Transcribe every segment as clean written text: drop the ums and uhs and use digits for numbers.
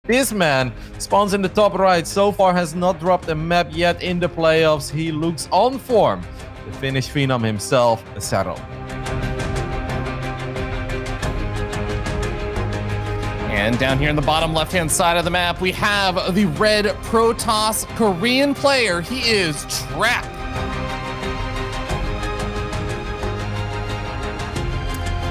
This man spawns in the top right. So far has not dropped a map yet in the playoffs. He looks on form. The Finnish phenom himself, Serral. And down here in the bottom left-hand side of the map, we have the red Protoss Korean player. He is Trap.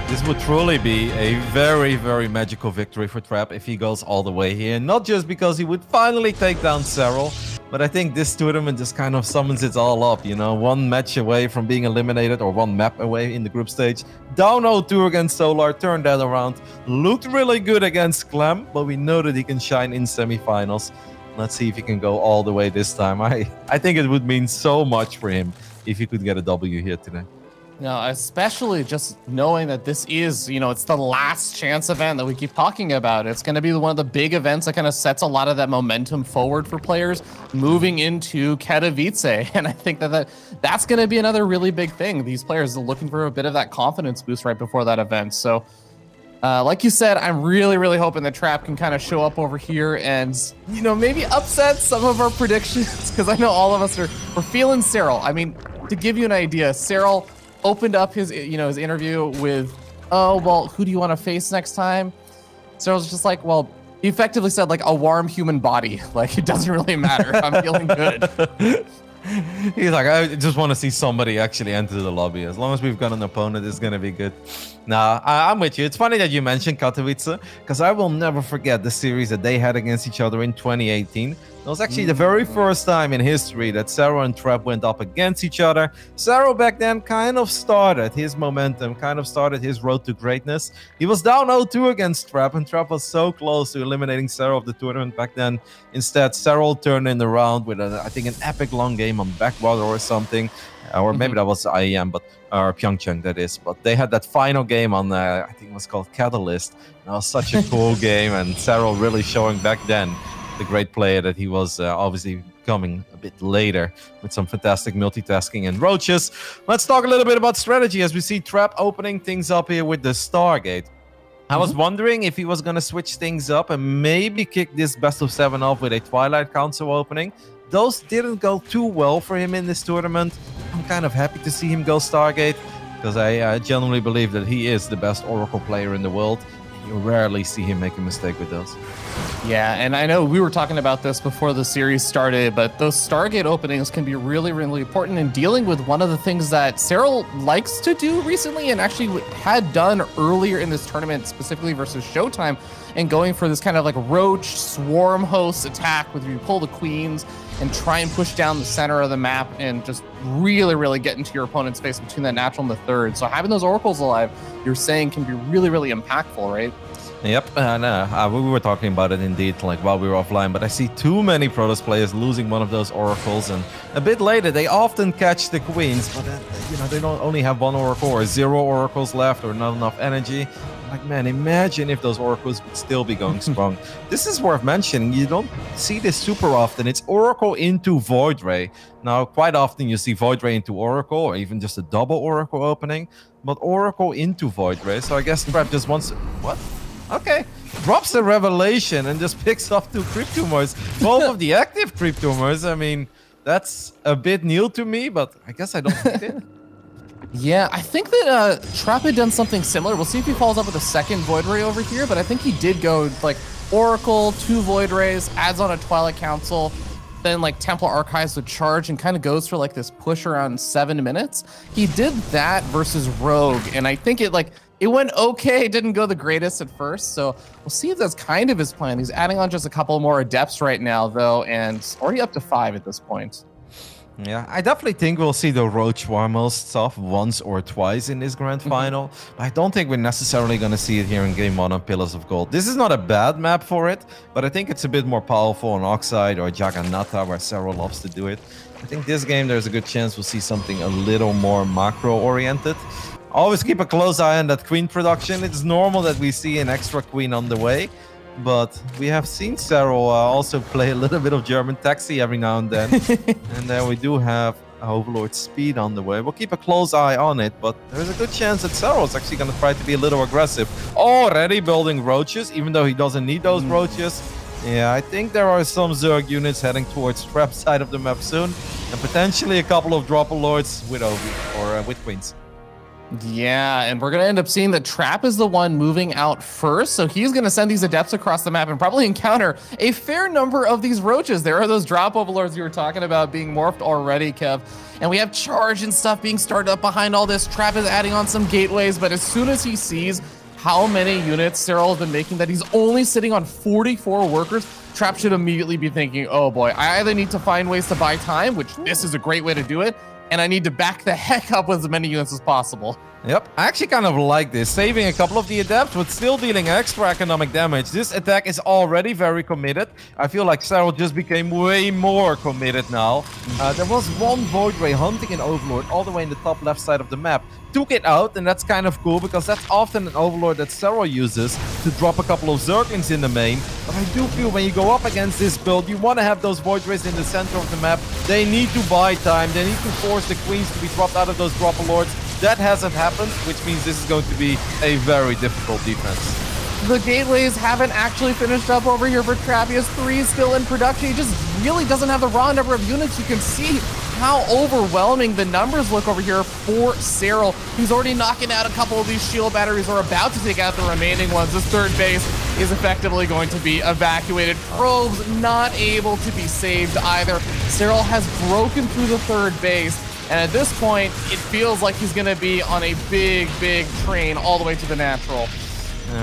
This would truly be a very, very magical victory for Trap if he goes all the way here. Not just because he would finally take down Serral, but I think this tournament just kind of summons it all up, you know, one match away from being eliminated or one map away in the group stage. Down 0-2 against Solar, turned that around. Looked really good against Clem, but we know that he can shine in semifinals. Let's see if he can go all the way this time. I think it would mean so much for him if he could get a W here today. No, especially just knowing that this is, you know, it's the last chance event that we keep talking about. It's going to be one of the big events that kind of sets a lot of that momentum forward for players moving into Katowice. And I think that's going to be another really big thing. These players are looking for a bit of that confidence boost right before that event. So like you said, I'm really, really hoping the Trap can kind of show up over here and, you know, maybe upset some of our predictions, because I know all of us we're feeling Serral. I mean, to give you an idea, Serral opened up his, you know, his interview with, oh, well, who do you want to face next time? Serral's just like, well, he effectively said like a warm human body. Like, it doesn't really matter. I'm feeling good. He's like, I just want to see somebody actually enter the lobby. As long as we've got an opponent, it's going to be good. Nah, I'm with you. It's funny that you mentioned Katowice, because I will never forget the series that they had against each other in 2018. It was actually the very first time in history that Serral and Trap went up against each other. Serral back then kind of started his momentum, kind of started his road to greatness. He was down 0-2 against Trap, and Trap was so close to eliminating Serral of the tournament back then. Instead, Serral turned in the round with, I think, an epic long game on Backwater or something. Or maybe that was IEM, but or Pyeongchang, that is. But they had that final game on, I think it was called Catalyst. That was such a cool game, and Serral really showing back then the great player that he was, obviously coming a bit later with some fantastic multitasking and roaches. Let's talk a little bit about strategy as we see Trap opening things up here with the Stargate. I was wondering if he was going to switch things up and maybe kick this best of 7 off with a Twilight Council opening. Those didn't go too well for him in this tournament. I'm kind of happy to see him go Stargate, because I genuinely believe that he is the best Oracle player in the world. You rarely see him make a mistake with those. Yeah, and I know we were talking about this before the series started, but those Stargate openings can be really, really important in dealing with one of the things that Serral likes to do recently and actually had done earlier in this tournament, specifically versus Showtime, and going for this kind of like roach swarm host attack where you pull the queens and try and push down the center of the map and just really, really get into your opponent's face between that natural and the third. So having those oracles alive, you're saying, can be really, really impactful, right? Yep, and we were talking about it indeed, like while we were offline, but I see too many Protoss players losing one of those oracles, and a bit later they often catch the queens, but you know, they don't only have one oracle or 0 oracles left or not enough energy. Like, man, imagine if those oracles would still be going strong. This is worth mentioning. You don't see this super often. It's oracle into Void Ray. Now, quite often you see Void Ray into oracle or even just a double oracle opening, but oracle into Void Ray. So I guess Trap just wants to... What? Okay, drops the revelation and just picks up 2 creep tumors. Both of the active creep tumors. I mean, that's a bit new to me, but I guess I don't need it. Yeah, I think that Trap had done something similar. We'll see if he follows up with a second Void Ray over here, but I think he did go like Oracle, 2 Void Rays, adds on a Twilight Council, then like Templar Archives would charge and kind of goes for like this push around 7 minutes. He did that versus Rogue, and I think it went okay. It didn't go the greatest at first, so we'll see if that's kind of his plan. He's adding on just a couple more Adepts right now, though, and already up to 5 at this point. Yeah, I definitely think we'll see the Roach Warmel stuff once or twice in this grand final. But I don't think we're necessarily going to see it here in Game 1 on Pillars of Gold. This is not a bad map for it, but I think it's a bit more powerful on Oxide or Jagannatha, where Serral loves to do it. I think this game, there's a good chance we'll see something a little more macro-oriented. Always keep a close eye on that queen production. It's normal that we see an extra queen on the way, but we have seen Serral also play a little bit of German taxi every now and then. And then we do have Overlord Speed on the way. We'll keep a close eye on it, but there's a good chance that Serral is actually going to try to be a little aggressive. Already building roaches, even though he doesn't need those roaches. Yeah, I think there are some Zerg units heading towards Trap side of the map soon, and potentially a couple of Dropper Lords with Ovi or with Queens. Yeah, and we're going to end up seeing that Trap is the one moving out first, so he's going to send these Adepts across the map and probably encounter a fair number of these Roaches. There are those drop overlords you were talking about being morphed already, Kev. And we have Charge and stuff being started up behind all this. Trap is adding on some gateways, but as soon as he sees how many units Serral has been making, that he's only sitting on 44 workers, Trap should immediately be thinking, oh boy, I either need to find ways to buy time, which this is a great way to do it, and I need to back the heck up with as many units as possible. Yep, I actually kind of like this, saving a couple of the Adepts, but still dealing extra economic damage. This attack is already very committed. I feel like Serral just became way more committed now. There was one Void Ray hunting an Overlord all the way in the top left side of the map. Took it out, and that's kind of cool, because that's often an Overlord that Serral uses to drop a couple of Zerglings in the main. But I do feel when you go up against this build, you want to have those Void Rays in the center of the map. They need to buy time. They need to force the Queens to be dropped out of those Dropper Lords. That hasn't happened, which means this is going to be a very difficult defense. The gateways haven't actually finished up over here for Trap. He has 3 still in production. He just really doesn't have the raw number of units. You can see how overwhelming the numbers look over here for Serral. He's already knocking out a couple of these shield batteries, or about to take out the remaining ones. This third base is effectively going to be evacuated. Probes not able to be saved either. Serral has broken through the third base. And at this point, it feels like he's going to be on a big, big train all the way to the natural.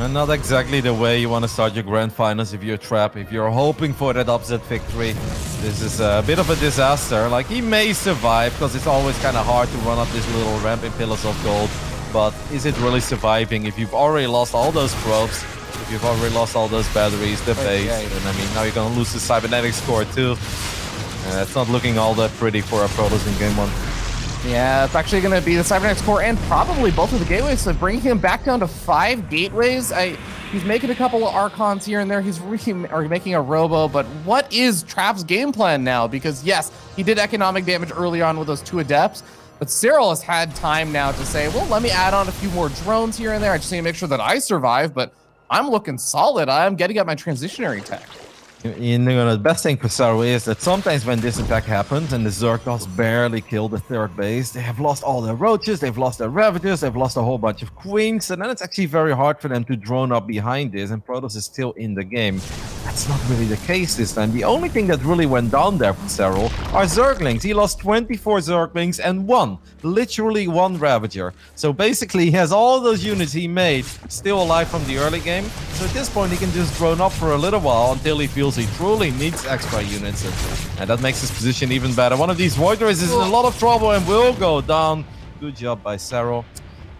Not exactly the way you want to start your grand finals if you're Trap. If you're hoping for that upset victory, this is a bit of a disaster. Like, he may survive, because it's always kind of hard to run up this little ramp in Pillars of Gold. But is it really surviving if you've already lost all those probes, if you've already lost all those batteries, the base, and I mean, now you're going to lose the cybernetics core too. It's not looking all that pretty for a Protoss in game 1. Yeah, it's actually going to be the Cybernetics core and probably both of the gateways, so bringing him back down to 5 gateways. He's making a couple of Archons here and there. He's making a Robo, but what is Trap's game plan now? Because yes, he did economic damage early on with those 2 Adepts, but Serral has had time now to say, well, let me add on a few more drones here and there. I just need to make sure that I survive, but I'm looking solid. I'm getting up my transitionary tech. You know, the best thing for Serral is that sometimes when this attack happens and the Zergos barely kill the third base, they have lost all their Roaches, they've lost their Ravagers, they've lost a whole bunch of Queens, and then it's actually very hard for them to drone up behind this, and Protoss is still in the game. That's not really the case this time. The only thing that really went down there for Serral are Zerglings. He lost 24 Zerglings and literally one Ravager. So basically he has all those units he made still alive from the early game. So at this point he can just drone up for a little while until he feels he truly needs extra units. And that makes his position even better. One of these Void Rays is in a lot of trouble and will go down. Good job by Serral.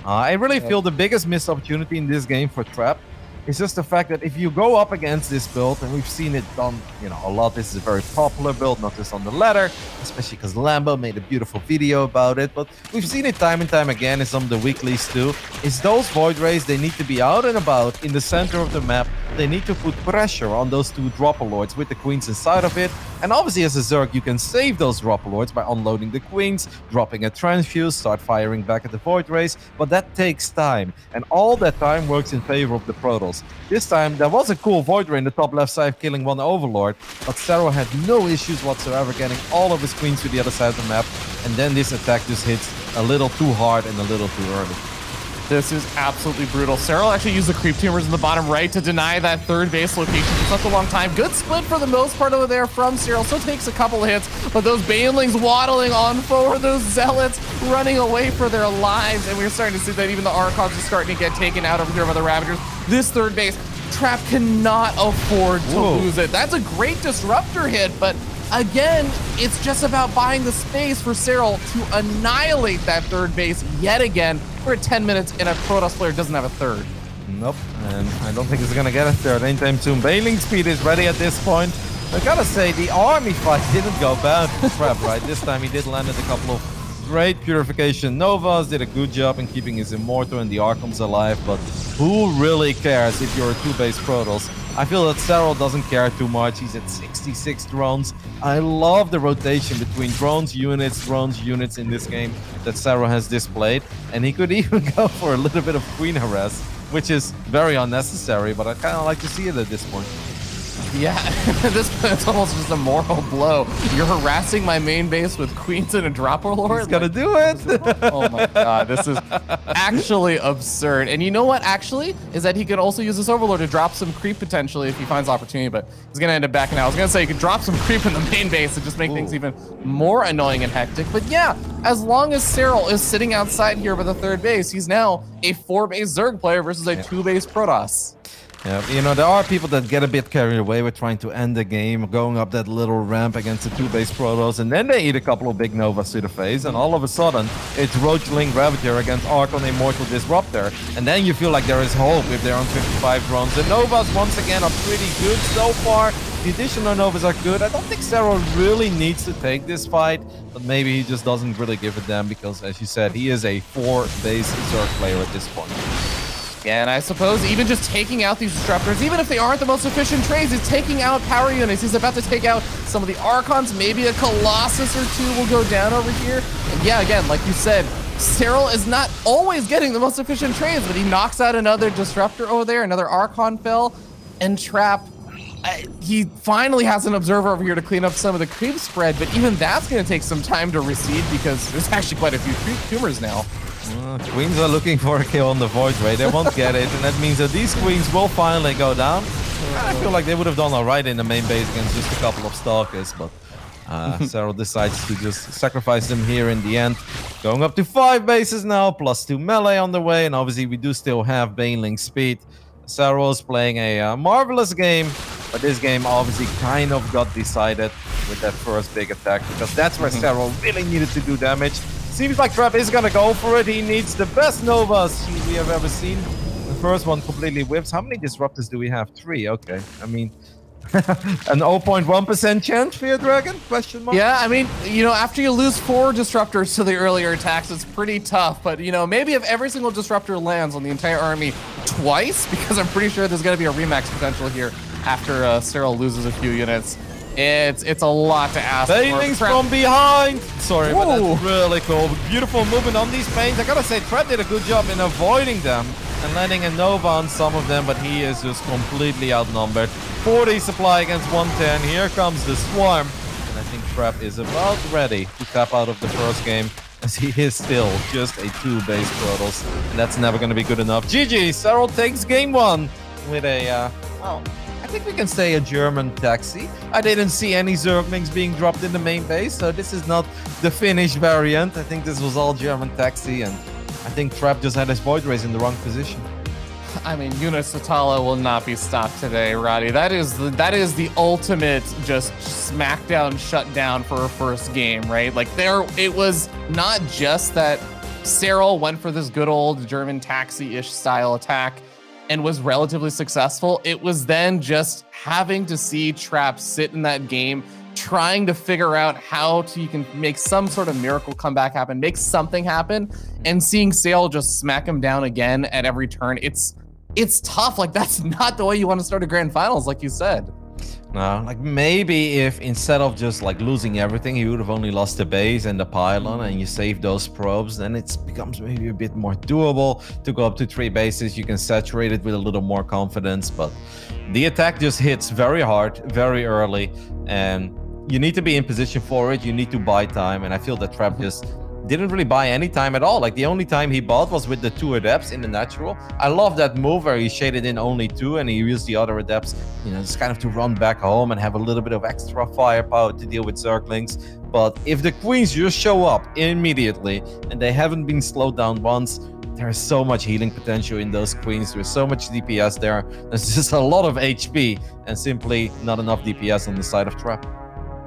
I really feel the biggest missed opportunity in this game for Trap it's just the fact that if you go up against this build, and we've seen it done, you know, a lot. This is a very popular build, not just on the ladder, especially because Lambo made a beautiful video about it. But we've seen it time and time again in some of the weeklies too. Is those Void Rays, they need to be out and about in the center of the map. They need to put pressure on those two Dropper Lords with the Queens inside of it. And obviously as a Zerg, you can save those Dropper Lords by unloading the Queens, dropping a Transfuse, start firing back at the Void Rays. But that takes time. And all that time works in favor of the Protoss. This time, there was a cool Void Ray in the top left side killing one Overlord. But Serral had no issues whatsoever getting all of his Queens to the other side of the map. And then this attack just hits a little too hard and a little too early. This is absolutely brutal. Serral actually used the creep tumors in the bottom right to deny that third base location for such a long time. Good split for the most part over there from Serral. Still takes a couple of hits, but those Banelings waddling on forward, those Zealots running away for their lives. And we're starting to see that even the Archons are starting to get taken out over here by the Ravagers. This third base, Trap cannot afford to lose it. That's a great disruptor hit, but again, it's just about buying the space for Serral to annihilate that third base yet again. We're at 10 minutes and a Protoss player doesn't have a third. Nope, and I don't think he's gonna get a third anytime soon. Bailing speed is ready at this point. I gotta say, the army fight didn't go bad for Trap, right? This time he did land at a couple of great Purification Novas, did a good job in keeping his Immortal and the Archons alive, but who really cares if you're a two-base Protoss? I feel that Serral doesn't care too much. He's at 66 drones. I love the rotation between drones, units in this game that Serral has displayed. And he could even go for a little bit of Queen harass, which is very unnecessary, but I kind of like to see it at this point. Yeah, this it's almost just a moral blow. You're harassing my main base with queens and a dropper lord. He's gonna do it. Oh my god, this is actually absurd. And you know what? Actually, is that he could also use this overlord to drop some creep potentially if he finds opportunity. But he's gonna end up backing out. I was gonna say he could drop some creep in the main base and just make things even more annoying and hectic. But yeah, as long as Serral is sitting outside here with a third base, he's now a 4-base Zerg player versus a 2-base Protoss. Yeah, you know, there are people that get a bit carried away with trying to end the game, going up that little ramp against the 2-base Protoss, and then they eat a couple of big Novas to the face, and all of a sudden, it's Roachling Ravager against Archon Immortal Disruptor, and then you feel like there is hope if they're on 55 drones. The Novas, once again, are pretty good so far. The additional Novas are good. I don't think Serral really needs to take this fight, but maybe he just doesn't really give a damn because, as you said, he is a 4-base Zerg player at this point. Yeah, and I suppose even just taking out these disruptors, even if they aren't the most efficient trades, he's taking out power units. He's about to take out some of the Archons. Maybe a Colossus or two will go down over here. And yeah, again, like you said, Serral is not always getting the most efficient trades, but he knocks out another disruptor over there, another Archon fell, and Trap. He finally has an observer over here to clean up some of the creep spread, but even that's going to take some time to recede because there's actually quite a few creep tumors now. Queens are looking for a kill on the Void Ray. They won't get it, and that means that these queens will finally go down. I feel like they would have done all right in the main base against just a couple of Stalkers, but Serral decides to just sacrifice them here in the end. Going up to 5 bases now, +2 melee on the way, and obviously we do still have Baneling speed. Serral is playing a marvelous game, but this game obviously kind of got decided with that first big attack because that's where Serral really needed to do damage. Seems like Trap is gonna go for it. He needs the best Novas we have ever seen. The first one completely whips. How many disruptors do we have? 3. Okay. I mean, an 0.1% chance for your Dragon? Question mark? Yeah, I mean, you know, after you lose 4 disruptors to the earlier attacks, it's pretty tough. But, you know, maybe if every single disruptor lands on the entire army twice, because I'm pretty sure there's gonna be a remax potential here after Serral loses a few units. It's a lot to ask for. Banelings from behind! Sorry, but that's really cool. Beautiful movement on these paints. I gotta say, Trap did a good job in avoiding them and landing a Nova on some of them, but he is just completely outnumbered. 40 supply against 110. Here comes the Swarm. And I think Trap is about ready to tap out of the first game, as he is still just a 2-base Protoss. And that's never gonna be good enough. GG! Serral takes game 1 with a, well, I think we can say a German taxi. I didn't see any Zerglings being dropped in the main base, so this is not the Finnish variant. I think this was all German taxi, and I think Trap just had his Void Rays in the wrong position. I mean, Yunus Satala will not be stopped today, Roddy. That is the ultimate just smackdown shutdown for a first game, right? Like it was not just that Serral went for this good old German taxi-ish style attack and was relatively successful. It was then just having to see Trap sit in that game, trying to figure out how you can make some sort of miracle comeback happen, make something happen, and seeing Serral just smack him down again at every turn. It's tough. Like, that's not the way you want to start a grand finals, like you said. No, like maybe if instead of just like losing everything, he would have only lost the base and the pylon and you save those probes, then it becomes maybe a bit more doable to go up to 3 bases. You can saturate it with a little more confidence, but the attack just hits very hard, very early, and you need to be in position for it. You need to buy time, and I feel that Trap just didn't really buy any time at all. Like, the only time he bought was with the 2 adepts in the natural. I love that move where he shaded in only 2 and he used the other adepts, you know, just kind of to run back home and have a little bit of extra firepower to deal with Zerglings. But if the queens just show up immediately and they haven't been slowed down once, there's so much healing potential in those queens. There's so much DPS there. There's just a lot of HP and simply not enough DPS on the side of Trap.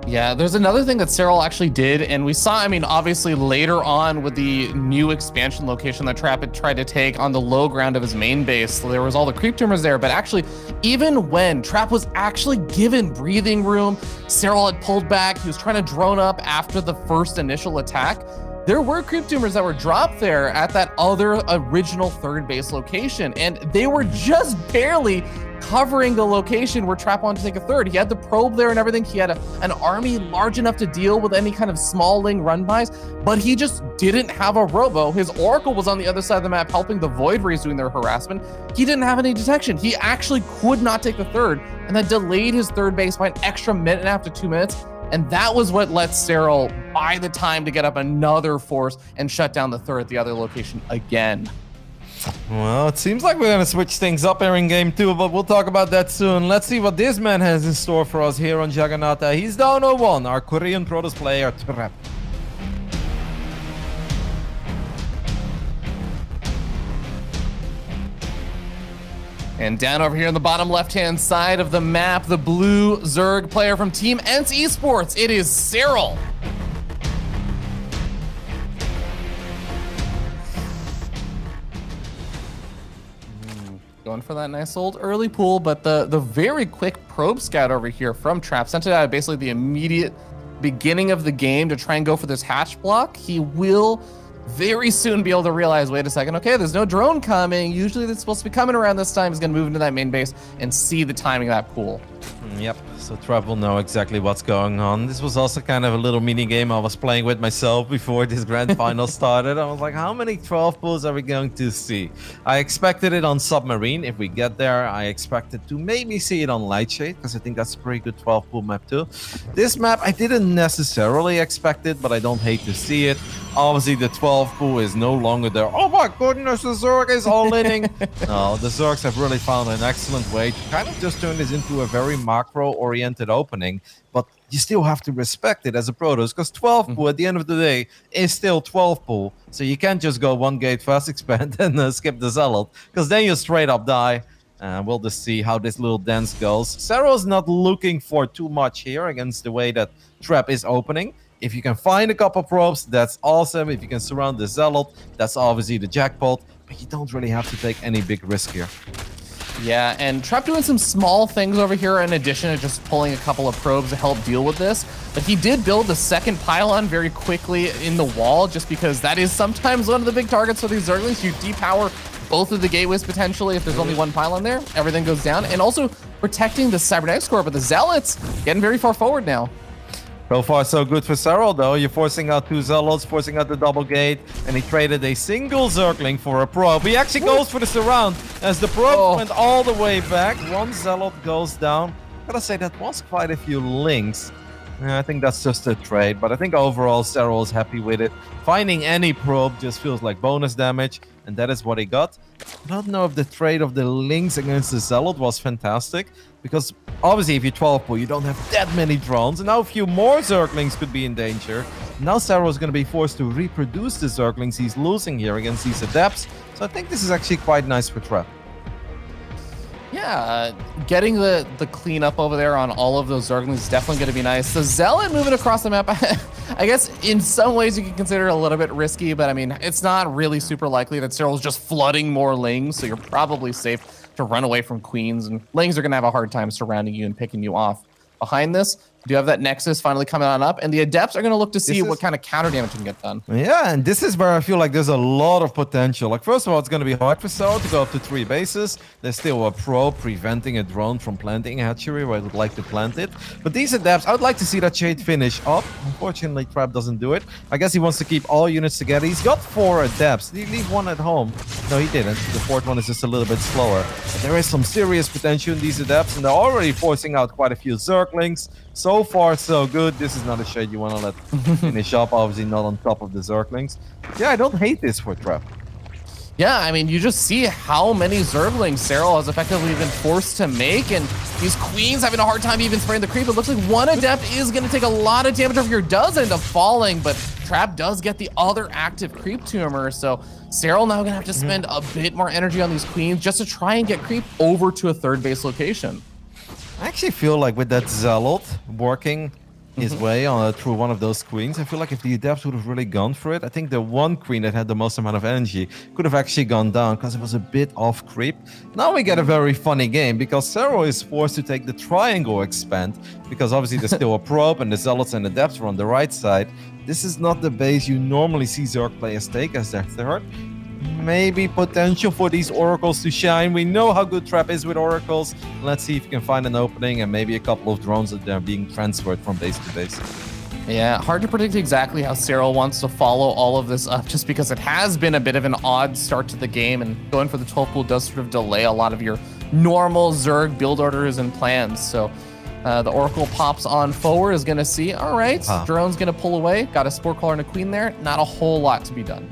Yeah, there's another thing that Serral actually did, and we saw, I mean, obviously later on with the new expansion location that Trap had tried to take on the low ground of his main base, so there was all the creep tumors there, but actually, even when Trap was actually given breathing room, Serral had pulled back, he was trying to drone up after the first initial attack, there were creep tumors that were dropped there at that other original 3rd base location, and they were just barely covering the location where Trap wanted to take a third. He had the probe there and everything. He had an army large enough to deal with any kind of small Ling run-bys, but he just didn't have a robo. His Oracle was on the other side of the map helping the Void Rays doing their harassment. He didn't have any detection. He actually could not take the third, and that delayed his third base by an extra minute and a half to 2 minutes. And that was what let Serral buy the time to get up another force and shut down the third at the other location again. Well, it seems like we're going to switch things up here in game 2, but we'll talk about that soon. Let's see what this man has in store for us here on Jagannatha. He's down 0-1, our Korean Protoss player, Trap. And down over here on the bottom left-hand side of the map, the blue Zerg player from Team Ents Esports, it is Serral. Going for that nice old early pool, but the very quick probe scout over here from Trap sent it out at basically the immediate beginning of the game to try and go for this hatch block. He will very soon be able to realize, wait a second, okay, there's no drone coming. Usually it's supposed to be coming around this time. He's gonna move into that main base and see the timing of that pool. Yep, so Trap will know exactly what's going on. This was also kind of a little mini game I was playing with myself before this grand final started. I was like, how many 12 pools are we going to see? I expected it on Submarine. If we get there, I expected to maybe see it on Lightshade, because I think that's a pretty good 12 pool map too. This map, I didn't necessarily expect it, but I don't hate to see it. Obviously, the 12 pool is no longer there. Oh my goodness, the Zerg is all-inning. No, the Zergs have really found an excellent way to kind of just turn this into a very macro-oriented opening. But you still have to respect it as a Protoss, because 12 pool at the end of the day is still 12 pool. So you can't just go one gate fast expand and skip the Zealot, because then you straight up die. We'll just see how this little dance goes. Serral's not looking for too much here against the way that Trap is opening. If you can find a couple probes, that's awesome. If you can surround the Zealot, that's obviously the jackpot. But you don't really have to take any big risk here. Yeah, and Trap doing some small things over here in addition to just pulling a couple of probes to help deal with this. But he did build the second pylon very quickly in the wall, just because that is sometimes one of the big targets for these Zerglings. You depower both of the gateways potentially if there's only one pylon there. Everything goes down. And also protecting the Cybernetics core, but the Zealots getting very far forward now. So far, so good for Serral, though. You're forcing out 2 Zealots, forcing out the double gate, and he traded a single Zergling for a probe. He actually goes for the surround as the probe went all the way back. 1 Zealot goes down. Gotta say, that was quite a few links. I think that's just a trade, but I think overall Serral is happy with it. Finding any probe just feels like bonus damage, and that is what he got. I don't know if the trade of the links against the Zealot was fantastic, because obviously if you're 12 pool, you don't have that many drones, and now a few more Zerglings could be in danger. Now Serral is going to be forced to reproduce the Zerglings he's losing here against these Adepts, so I think this is actually quite nice for Trap. Yeah, getting the cleanup over there on all of those Zerglings is definitely going to be nice. The Zealot moving across the map, I guess in some ways you can consider it a little bit risky, but I mean, it's not really super likely that Serral's just flooding more Lings, so you're probably safe to run away from Queens, and Lings are going to have a hard time surrounding you and picking you off. Behind this, you do have that Nexus finally coming on up, and the Adepts are going to look to see what kind of counter damage can get done. Yeah, and this is where I feel like there's a lot of potential. Like, first of all, it's going to be hard for Serral to go up to 3 bases. There's still a probe preventing a drone from planting a hatchery where I would like to plant it. But these Adepts, I would like to see that Shade finish up. Unfortunately, Trap doesn't do it. I guess he wants to keep all units together. He's got 4 Adepts. Did he leave 1 at home? No, he didn't. The 4th one is just a little bit slower. But there is some serious potential in these Adepts, and they're already forcing out quite a few Zerglings. So far, so good. This is not a shade you want to let finish up. Obviously, not on top of the Zerglings. Yeah, I don't hate this for Trap. Yeah, I mean, you just see how many Zerglings Serral has effectively been forced to make, and these Queens having a hard time even spraying the creep. It looks like 1 Adept is going to take a lot of damage over here. Does end up falling, but Trap does get the other active creep tumor, so Serral now going to have to spend a bit more energy on these Queens just to try and get creep over to a 3rd base location. I actually feel like with that Zealot working his way on through one of those Queens, I feel like if the Adepts would have really gone for it, I think the one Queen that had the most amount of energy could have actually gone down because it was a bit off creep. Now we get a very funny game because Serral is forced to take the triangle expand because obviously there's still a probe and the Zealots and Adepts are on the right side. This is not the base you normally see Zerg players take as their 3rd. maybe potential for these oracles to shine. We know how good Trap is with oracles. Let's see if he can find an opening and maybe a couple of drones that are being transferred from base to base. Yeah, hard to predict exactly how Serral wants to follow all of this up, just because it has been a bit of an odd start to the game, and going for the 12 pool does sort of delay a lot of your normal Zerg build orders and plans. So the Oracle pops on forward, is going to see, all right, drone's going to pull away. Got a Spore Crawler and a Queen there. Not a whole lot to be done.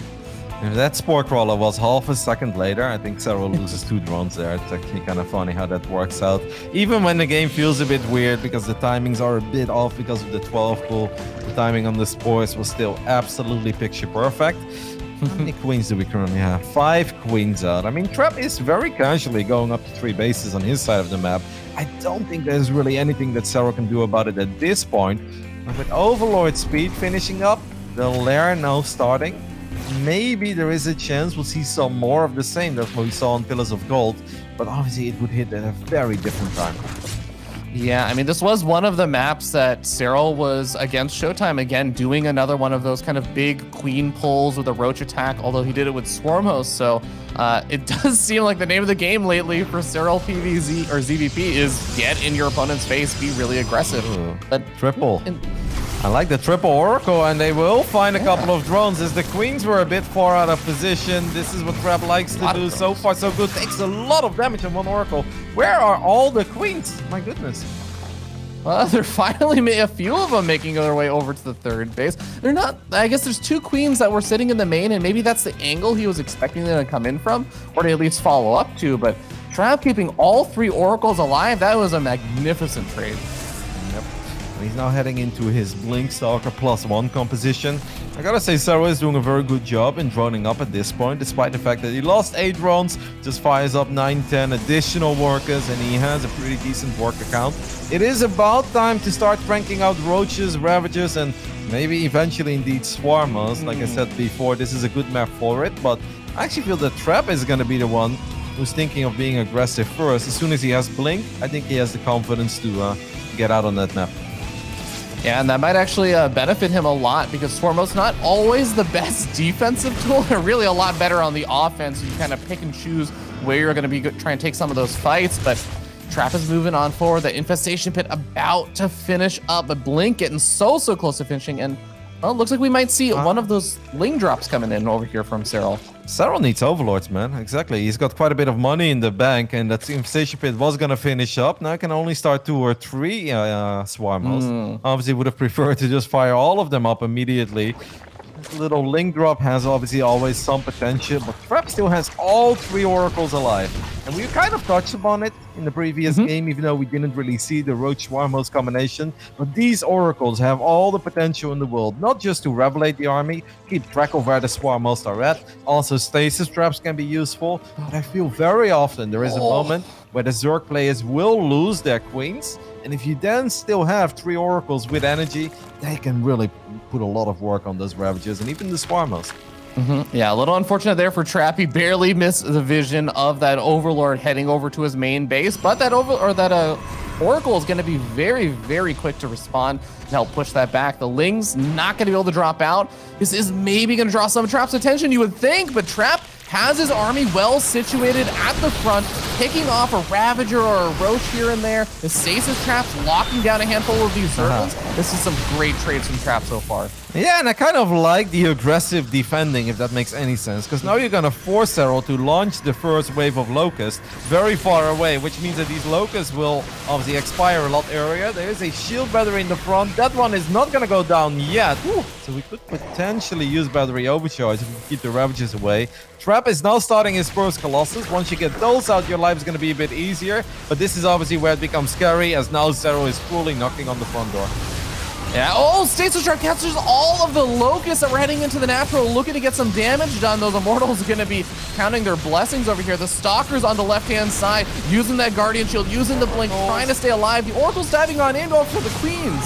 If that Spore Crawler was half a second later, I think Serral loses 2 drones there. It's actually kind of funny how that works out. Even when the game feels a bit weird because the timings are a bit off because of the 12 pool, the timing on the Spores was still absolutely picture perfect. How many queens do we currently have? 5 queens out. I mean, Trap is very casually going up to 3 bases on his side of the map. I don't think there's really anything that Serral can do about it at this point. But with Overlord speed finishing up, the lair now starting, maybe there is a chance we'll see some more of the same that we saw on Pillars of Gold, but obviously it would hit at a very different time. Yeah, I mean, this was one of the maps that Serral was against Showtime again, doing another one of those kind of big queen pulls with a roach attack, although he did it with Swarm Host. So it does seem like the name of the game lately for Serral PvZ or ZVP is get in your opponent's face, be really aggressive. But triple. I like the triple Oracle, and they will find a couple of drones as the queens were a bit far out of position. This is what Trap likes to do. So far, so good. Takes a lot of damage on one Oracle. Where are all the queens? My goodness. Well, they're finally a few of them making their way over to the 3rd base. They're not, I guess there's 2 queens that were sitting in the main, and maybe that's the angle he was expecting them to come in from, or to at least follow up to. But Trap keeping all 3 Oracles alive, that was a magnificent trade. He's now heading into his Blink Stalker +1 composition. I gotta say, Serral is doing a very good job in droning up at this point, despite the fact that he lost 8 drones, just fires up 9-10 additional workers, and he has a pretty decent worker count. It is about time to start cranking out Roaches, Ravagers, and maybe eventually indeed Swarmers. Like I said before, this is a good map for it, but I actually feel that Trap is gonna be the one who's thinking of being aggressive first. As soon as he has Blink, I think he has the confidence to get out on that map. Yeah, and that might actually benefit him a lot, because Swarmo's not always the best defensive tool. They're really a lot better on the offense. You kind of pick and choose where you're going to be trying to take some of those fights. But Trap is moving on forward. The Infestation Pit about to finish up. But Blink getting so close to finishing. And well, it looks like we might see one of those Ling drops coming in over here from Serral. Serral needs Overlords, man. Exactly. He's got quite a bit of money in the bank, and that Infestation Pit was going to finish up. Now I can only start 2 or 3 Swarmos. Obviously, would have preferred to just fire all of them up immediately. This little Link drop has obviously always some potential, but Trap still has all 3 Oracles alive. And we kind of touched upon it in the previous game, even though we didn't really see the Roach Swarmos combination. But these Oracles have all the potential in the world, not just to revelate the army, keep track of where the Swarmos are at. Also, stasis traps can be useful, but I feel very often there is a moment where the Zerg players will lose their queens. And if you then still have 3 Oracles with energy, they can really put a lot of work on those Ravagers and even the Swarmos. Yeah, a little unfortunate there for Trap. He barely missed the vision of that Overlord heading over to his main base, but that Oracle is going to be very, very quick to respond and help push that back. The Ling's not going to be able to drop out. This is maybe going to draw some of Trap's attention, you would think, but Trap has his army well situated at the front, picking off a Ravager or a Roach here and there. The Stasis Traps locking down a handful of these Zerglings. This is some great trades from Trap so far. Yeah, and I kind of like the aggressive defending, if that makes any sense, because now you're going to force Serral to launch the first wave of Locusts very far away, which means that these Locusts will obviously expire a lot earlier. There is a Shield Battery in the front. That one is not going to go down yet. So we could potentially use Battery Overcharge if we keep the Ravagers away. Trap is now starting his first Colossus. Once you get those out, your life is going to be a bit easier. But this is obviously where it becomes scary, as now Serral is fully knocking on the front door. Yeah, Stasis Trap captures all of the Locusts that were heading into the natural, looking to get some damage done, though the Immortals are going to be counting their blessings over here. The Stalkers on the left-hand side, using that Guardian Shield, using the Blink, trying to stay alive. The Oracle's diving on in, going for the Queens.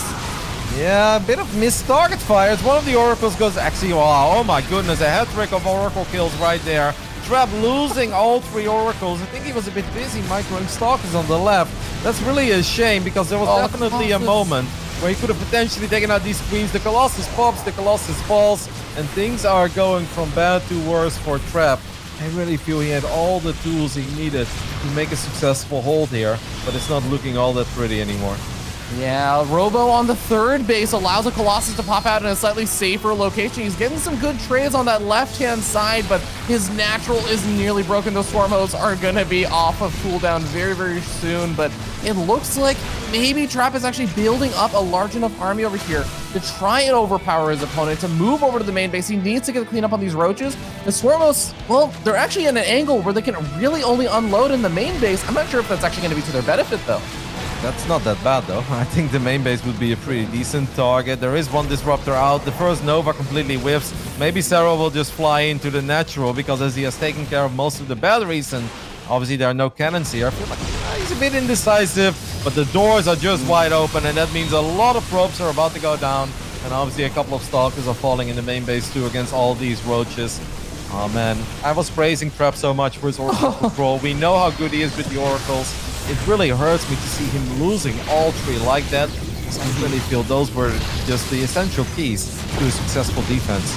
Yeah, a bit of missed target fires. One of the Oracles goes actually, wow, oh my goodness, a hat-trick of Oracle kills right there. Trap losing all 3 Oracles. I think he was a bit busy microing Stalkers on the left. That's really a shame, because there was definitely a moment where he could have potentially taken out these Queens. The Colossus pops, the Colossus falls, and things are going from bad to worse for Trap. I really feel he had all the tools he needed to make a successful hold here, but it's not looking all that pretty anymore. Yeah, Robo on the third base allows a Colossus to pop out in a slightly safer location. He's getting some good trades on that left-hand side, but his natural is nearly broken. Those Swarm Hosts are going to be off of cooldown very, very soon, but it looks like maybe Trap is actually building up a large enough army over here to try and overpower his opponent, to move over to the main base. He needs to get a clean up on these roaches. The Swarm Hosts, well, they're actually in an angle where they can really only unload in the main base. I'm not sure if that's actually going to be to their benefit, though. That's not that bad, though. I think the main base would be a pretty decent target. There is one Disruptor out. The first Nova completely whiffs. Maybe Serral will just fly into the natural because as he has taken care of most of the batteries and obviously there are no cannons here, I feel like he's a bit indecisive, but the doors are just wide open and that means a lot of probes are about to go down and obviously a couple of Stalkers are falling in the main base too against all these roaches. Oh man, I was praising Trap so much for his Oracle control. We know how good he is with the Oracles. It really hurts me to see him losing all three like that. I really feel those were just the essential keys to a successful defense.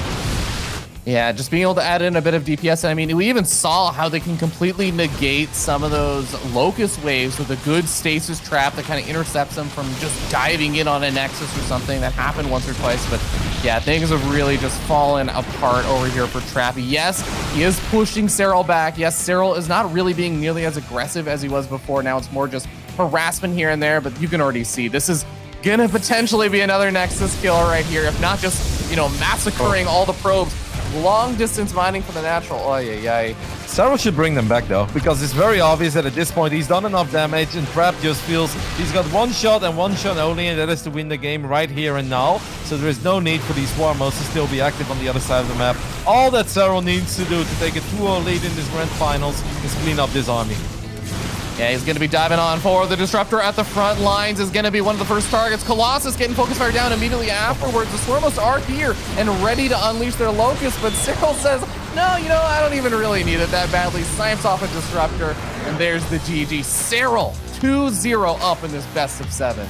Yeah, just being able to add in a bit of DPS. I mean, we even saw how they can completely negate some of those Locust waves with a good stasis trap that kind of intercepts them from just diving in on a Nexus or something. That happened once or twice, but yeah, things have really just fallen apart over here for Trap. Yes, he is pushing Serral back. Yes, Serral is not really being nearly as aggressive as he was before. Now it's more just harassment here and there, but you can already see this is gonna potentially be another Nexus kill right here, if not just, you know, massacring all the probes. Long distance mining for the natural. Oh, yeah. Serral should bring them back though, because it's very obvious that at this point he's done enough damage and Trap just feels he's got one shot and one shot only, and that is to win the game right here and now. So there is no need for these Swarm Hosts to still be active on the other side of the map. All that Serral needs to do to take a 2-0 lead in this Grand Finals is clean up this army. Yeah, he's going to be diving on for the Disruptor at the front lines. Is going to be one of the first targets. Colossus getting focus fire down immediately afterwards. The Swarm Hosts are here and ready to unleash their Locust, but Serral says, no, you know, I don't even really need it that badly. Snipes off a Disruptor, and there's the GG. Serral 2-0 up in this best of 7.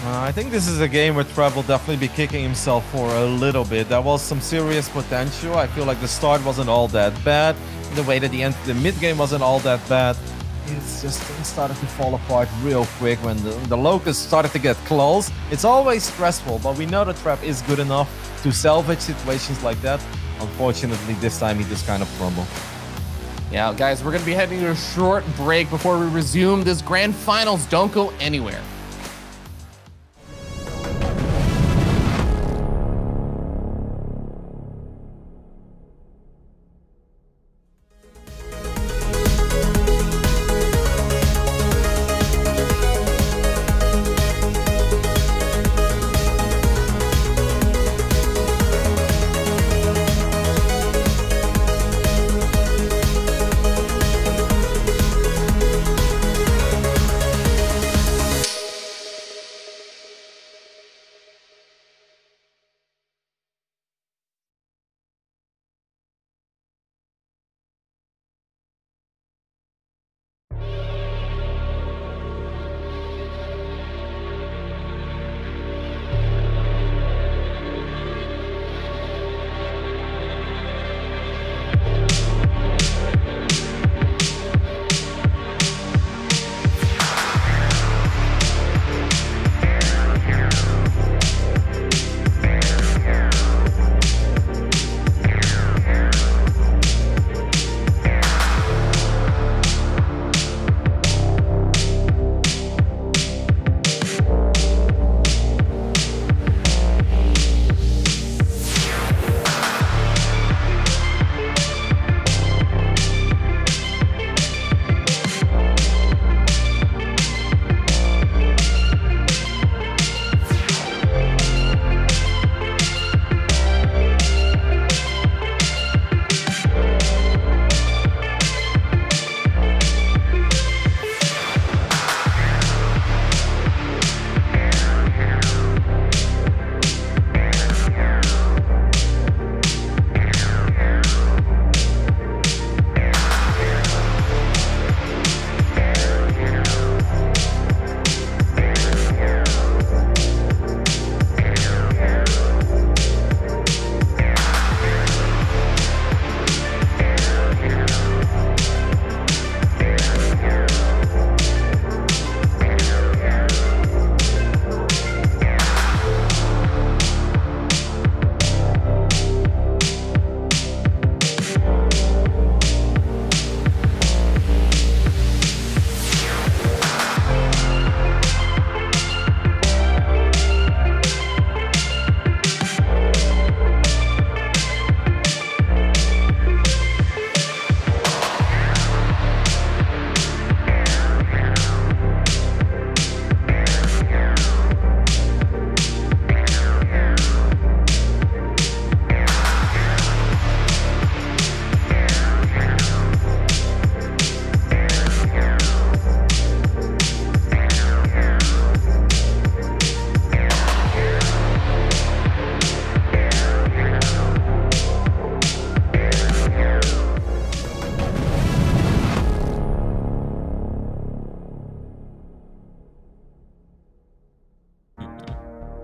I think this is a game where Trap will definitely be kicking himself for a little bit. There was some serious potential. I feel like the start wasn't all that bad. The way that the mid game wasn't all that bad. It's just things started to fall apart real quick when the Locusts started to get close. It's always stressful, but we know that Trap is good enough to salvage situations like that. Unfortunately, this time he just kind of crumbled. Yeah, guys, we're going to be heading to a short break before we resume this Grand Finals. Don't go anywhere.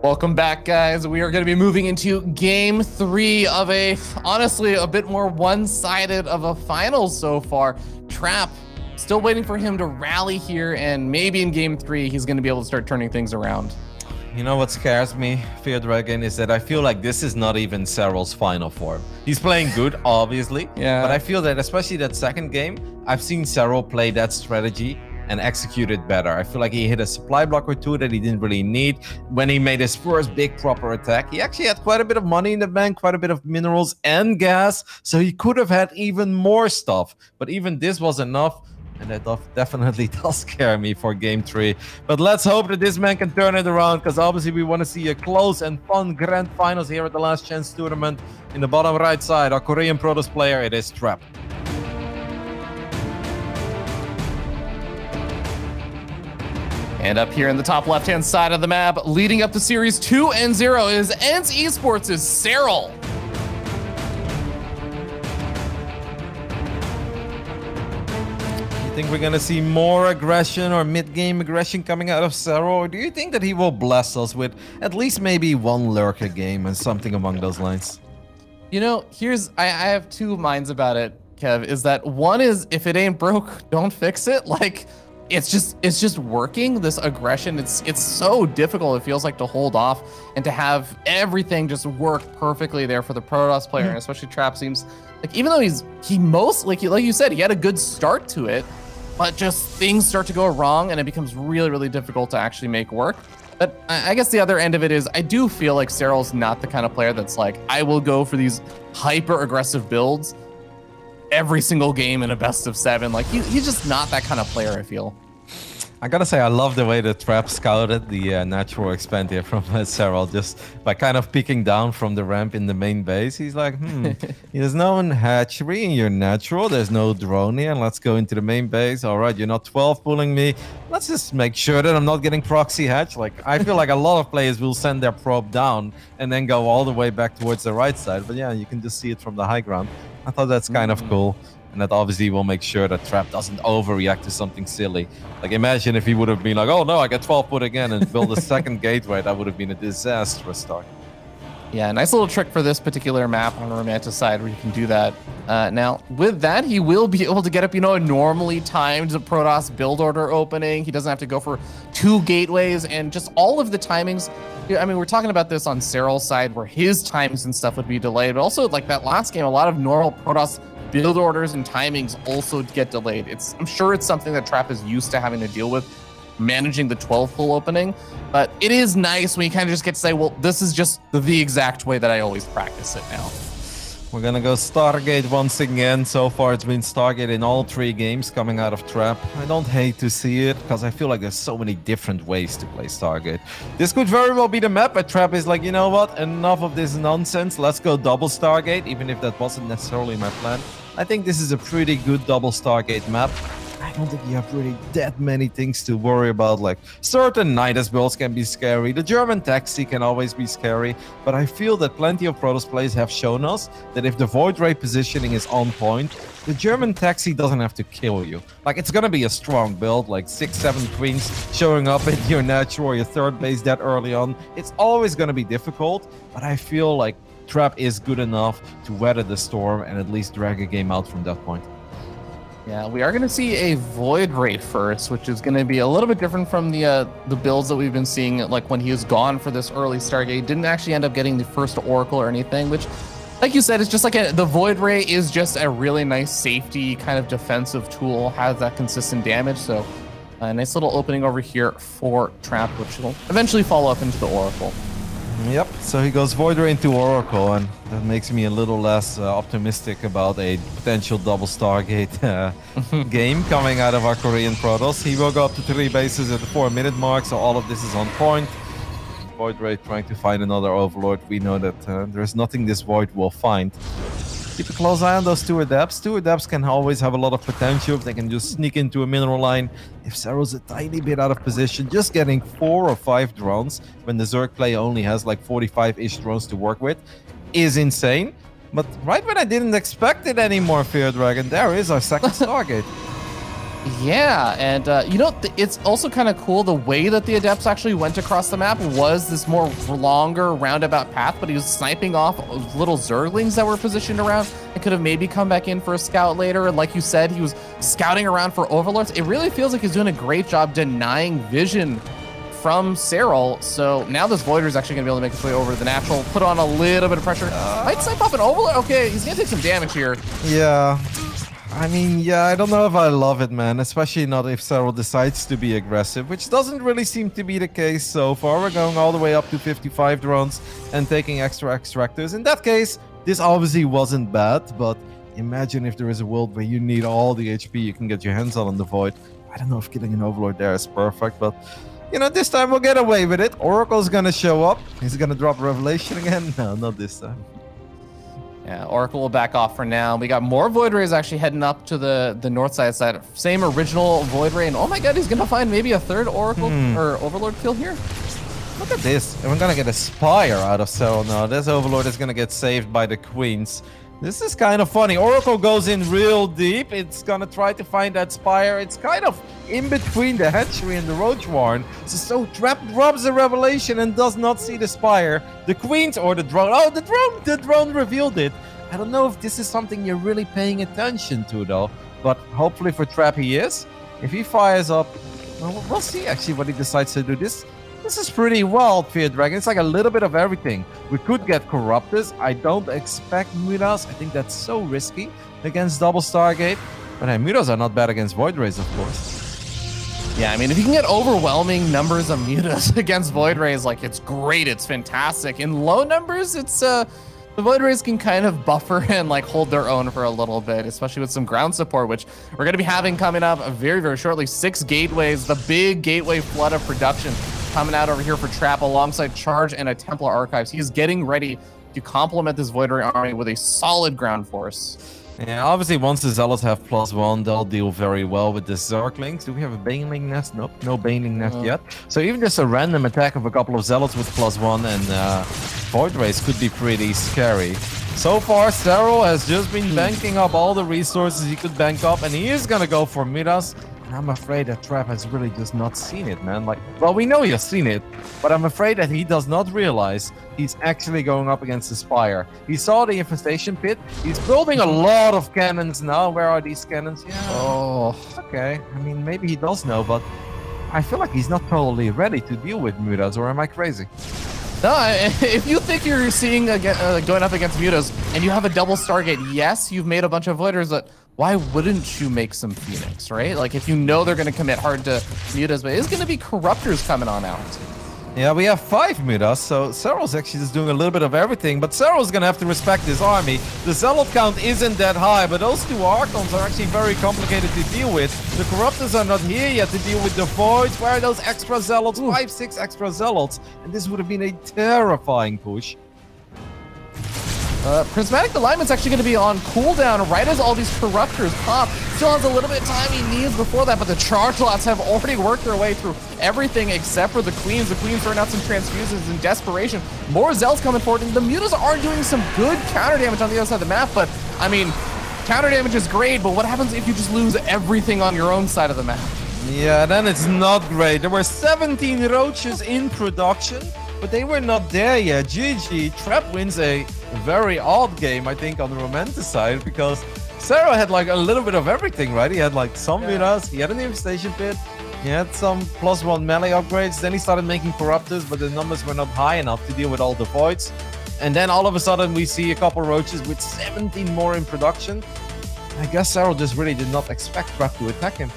Welcome back, guys. We are going to be moving into game 3 of honestly, a bit more one-sided of a final so far. Trap, still waiting for him to rally here, and maybe in game 3, he's going to be able to start turning things around. You know what scares me, Fear Dragon, is that I feel like this is not even Serral's final form. He's playing good, obviously, but I feel that especially that second game, I've seen Serral play that strategy and execute it better. I feel like he hit a supply block or two that he didn't really need. When he made his first big proper attack, he actually had quite a bit of money in the bank, quite a bit of minerals and gas, so he could have had even more stuff. But even this was enough, and that definitely does scare me for game 3. But let's hope that this man can turn it around, because obviously we want to see a close and fun grand finals here at the Last Chance tournament. In the bottom right side, our Korean Protoss player, it is Trap. And up here in the top left-hand side of the map, leading up to Series 2 and 0 is ENCE Esports' Serral. You think we're going to see more aggression or mid-game aggression coming out of Serral? Or do you think that he will bless us with at least maybe one lurker game and something along those lines? You know, I have two minds about it, Kev. Is that one is, if it ain't broke, don't fix it. Like, it's just working, this aggression. It's so difficult, it feels like, to hold off and to have everything just work perfectly there for the Protoss player, and especially Trap seems like, even though he mostly, like you said, he had a good start to it, but just things start to go wrong and it becomes really, really difficult to actually make work. But I guess the other end of it is, I do feel like Serral's not the kind of player that's like, I will go for these hyper aggressive builds every single game in a best of 7. Like, he's just not that kind of player, I feel. I gotta say, I love the way the Trap scouted the natural expand here from Serral, just by kind of peeking down from the ramp in the main base. He's like, there's no hatchery in your natural, there's no drone here, and let's go into the main base. All right, you're not 12 pulling me. Let's just make sure that I'm not getting proxy hatch. Like, I feel like a lot of players will send their probe down and then go all the way back towards the right side. But yeah, you can just see it from the high ground. I thought that's kind of cool. And that obviously will make sure that Trap doesn't overreact to something silly. Like, imagine if he would have been like, oh no, I get 12 put again, and build a second gateway. That would have been a disastrous start. Yeah, nice little trick for this particular map on Romanticide where you can do that. Now, with that, he will be able to get up, a normally timed Protoss build order opening. He doesn't have to go for 2 gateways, and just all of the timings. I mean, we're talking about this on Serral's side where his timings and stuff would be delayed, but also, like that last game, a lot of normal Protoss build orders and timings also get delayed. I'm sure it's something that Trap is used to having to deal with, managing the 12 full opening, but it is nice when you kind of just get to say, well, this is just the exact way that I always practice it now. We're gonna go Stargate once again. So far it's been Stargate in all 3 games coming out of Trap. I don't hate to see it, because I feel like there's so many different ways to play Stargate. This could very well be the map, but Trap is like, you know what, enough of this nonsense, let's go double Stargate, even if that wasn't necessarily my plan. I think this is a pretty good double Stargate map. I don't think you have really that many things to worry about. Like, certain Nidus builds can be scary, the German taxi can always be scary, but I feel that plenty of Protoss players have shown us that if the Void Ray positioning is on point, the German taxi doesn't have to kill you. Like, it's gonna be a strong build, like 6-7 queens showing up in your natural or your third base that early on. It's always gonna be difficult, but I feel like Trap is good enough to weather the storm and at least drag a game out from that point. Yeah, we are going to see a Void Ray first, which is going to be a little bit different from the builds that we've been seeing. Like, when he was gone for this early Stargate, didn't actually end up getting the first Oracle or anything, which, like you said, it's just like the Void Ray is just a really nice safety kind of defensive tool, has that consistent damage. So a nice little opening over here for Trap, which will eventually follow up into the Oracle. Yep, so he goes Void Ray into Oracle, and that makes me a little less optimistic about a potential double Stargate game coming out of our Korean Protoss. He will go up to 3 bases at the 4-minute mark, so all of this is on point. Void Ray trying to find another Overlord. We know that there's nothing this Void will find. Keep a close eye on those 2 adepts. 2 adepts can always have a lot of potential if they can just sneak into a mineral line. If Serral's a tiny bit out of position, just getting 4 or 5 drones when the Zerg player only has like 45-ish drones to work with is insane. But right when I didn't expect it anymore, Fear Dragon, there is our second Stargate. Yeah, and you know, it's also kind of cool the way that the Adepts actually went across the map was this more longer roundabout path, but he was sniping off little Zerglings that were positioned around and could have maybe come back in for a scout later. And like you said, he was scouting around for Overlords. It really feels like he's doing a great job denying vision from Serral. So now this Voider is actually going to be able to make his way over to the natural, put on a little bit of pressure. Might snipe off an Overlord. Okay, he's going to take some damage here. Yeah. I mean, yeah, I don't know if I love it, man. Especially not if Serral decides to be aggressive, which doesn't really seem to be the case so far. We're going all the way up to 55 drones and taking extra extractors. In that case, this obviously wasn't bad, but imagine if there is a world where you need all the HP you can get your hands on the Void. I don't know if killing an Overlord there is perfect, but you know, this time we'll get away with it. Oracle's gonna show up. He's gonna drop Revelation again. No, not this time. Yeah, Oracle will back off for now. We got more Void Rays actually heading up to the north side. Same original Void Ray. And oh my god, he's going to find maybe a third Oracle or Overlord kill here. Look at this. And we're going to get a Spire out of Serral now. This Overlord is going to get saved by the Queens. This is kind of funny. Oracle goes in real deep. It's going to try to find that Spire. It's kind of in between the hatchery and the Roach Warren. So Trap drops the Revelation and does not see the Spire. The Queens or the drone. Oh, the drone revealed it. I don't know if this is something you're really paying attention to, though. But hopefully for Trap he is. If he fires up, well, we'll see actually what he decides to do. This is pretty wild, Fear Dragon. It's like a little bit of everything. We could get Corruptors. I don't expect Mutas. I think that's so risky against Double Stargate. But hey, Mutas are not bad against Void Rays, of course. Yeah, I mean, if you can get overwhelming numbers of Mutas against Void Rays, like, it's great. It's fantastic. In low numbers, it's the Void Rays can kind of buffer and like hold their own for a little bit, especially with some ground support, which we're going to be having coming up very, very shortly. 6 gateways, the big gateway flood of production coming out over here for Trap alongside Charge and a Templar Archives. He is getting ready to complement this Void Ray army with a solid ground force. Yeah, obviously once the Zealots have +1, they'll deal very well with the Zerglings. Do we have a Baneling Nest? Nope, no Baneling Nest yet. So even just a random attack of a couple of Zealots with +1 and Void Rays could be pretty scary. So far, Serral has just been banking up all the resources he could bank up, and he is gonna go for Midas. And I'm afraid that Trap has really just not seen it, man. Like, well, we know he has seen it, but I'm afraid that he does not realize he's actually going up against the Spire. He saw the infestation pit. He's building a lot of cannons now. Where are these cannons? Yeah. Oh, okay. I mean, maybe he does know, but I feel like he's not totally ready to deal with Mutas, or am I crazy? No, if you think you're seeing going up against Mutas and you have a double Stargate, yes, you've made a bunch of Voiders, but why wouldn't you make some Phoenix, right? Like, if you know they're going to commit hard to Mutas, but it's going to be Corruptors coming on out. Yeah, we have 5 Mutas, so Serral's actually just doing a little bit of everything, but Serral's gonna have to respect his army. The Zealot count isn't that high, but those 2 Archons are actually very complicated to deal with. The Corruptors are not here yet to deal with the Voids. Where are those extra Zealots? 5, 6 extra Zealots, and this would have been a terrifying push. Prismatic Alignment's actually going to be on cooldown right as all these Corruptors pop. Still has a little bit of time he needs before that, but the Charge Lots have already worked their way through everything except for the Queens. The Queens throwing out some transfuses in desperation. More Zealots coming forward, and the Mutas are doing some good counter damage on the other side of the map, but, I mean, counter damage is great, but what happens if you just lose everything on your own side of the map? Yeah, then it's not great. There were 17 Roaches in production, but they were not there yet. GG, Trap wins a very odd game, I think, on the Romantic side, because Serral had like a little bit of everything, right? He had like some Mutas, he had an infestation pit, he had some +1 melee upgrades, then he started making Corruptors, but the numbers were not high enough to deal with all the Voids. And then all of a sudden we see a couple Roaches with 17 more in production. I guess Serral just really did not expect Trap to attack him.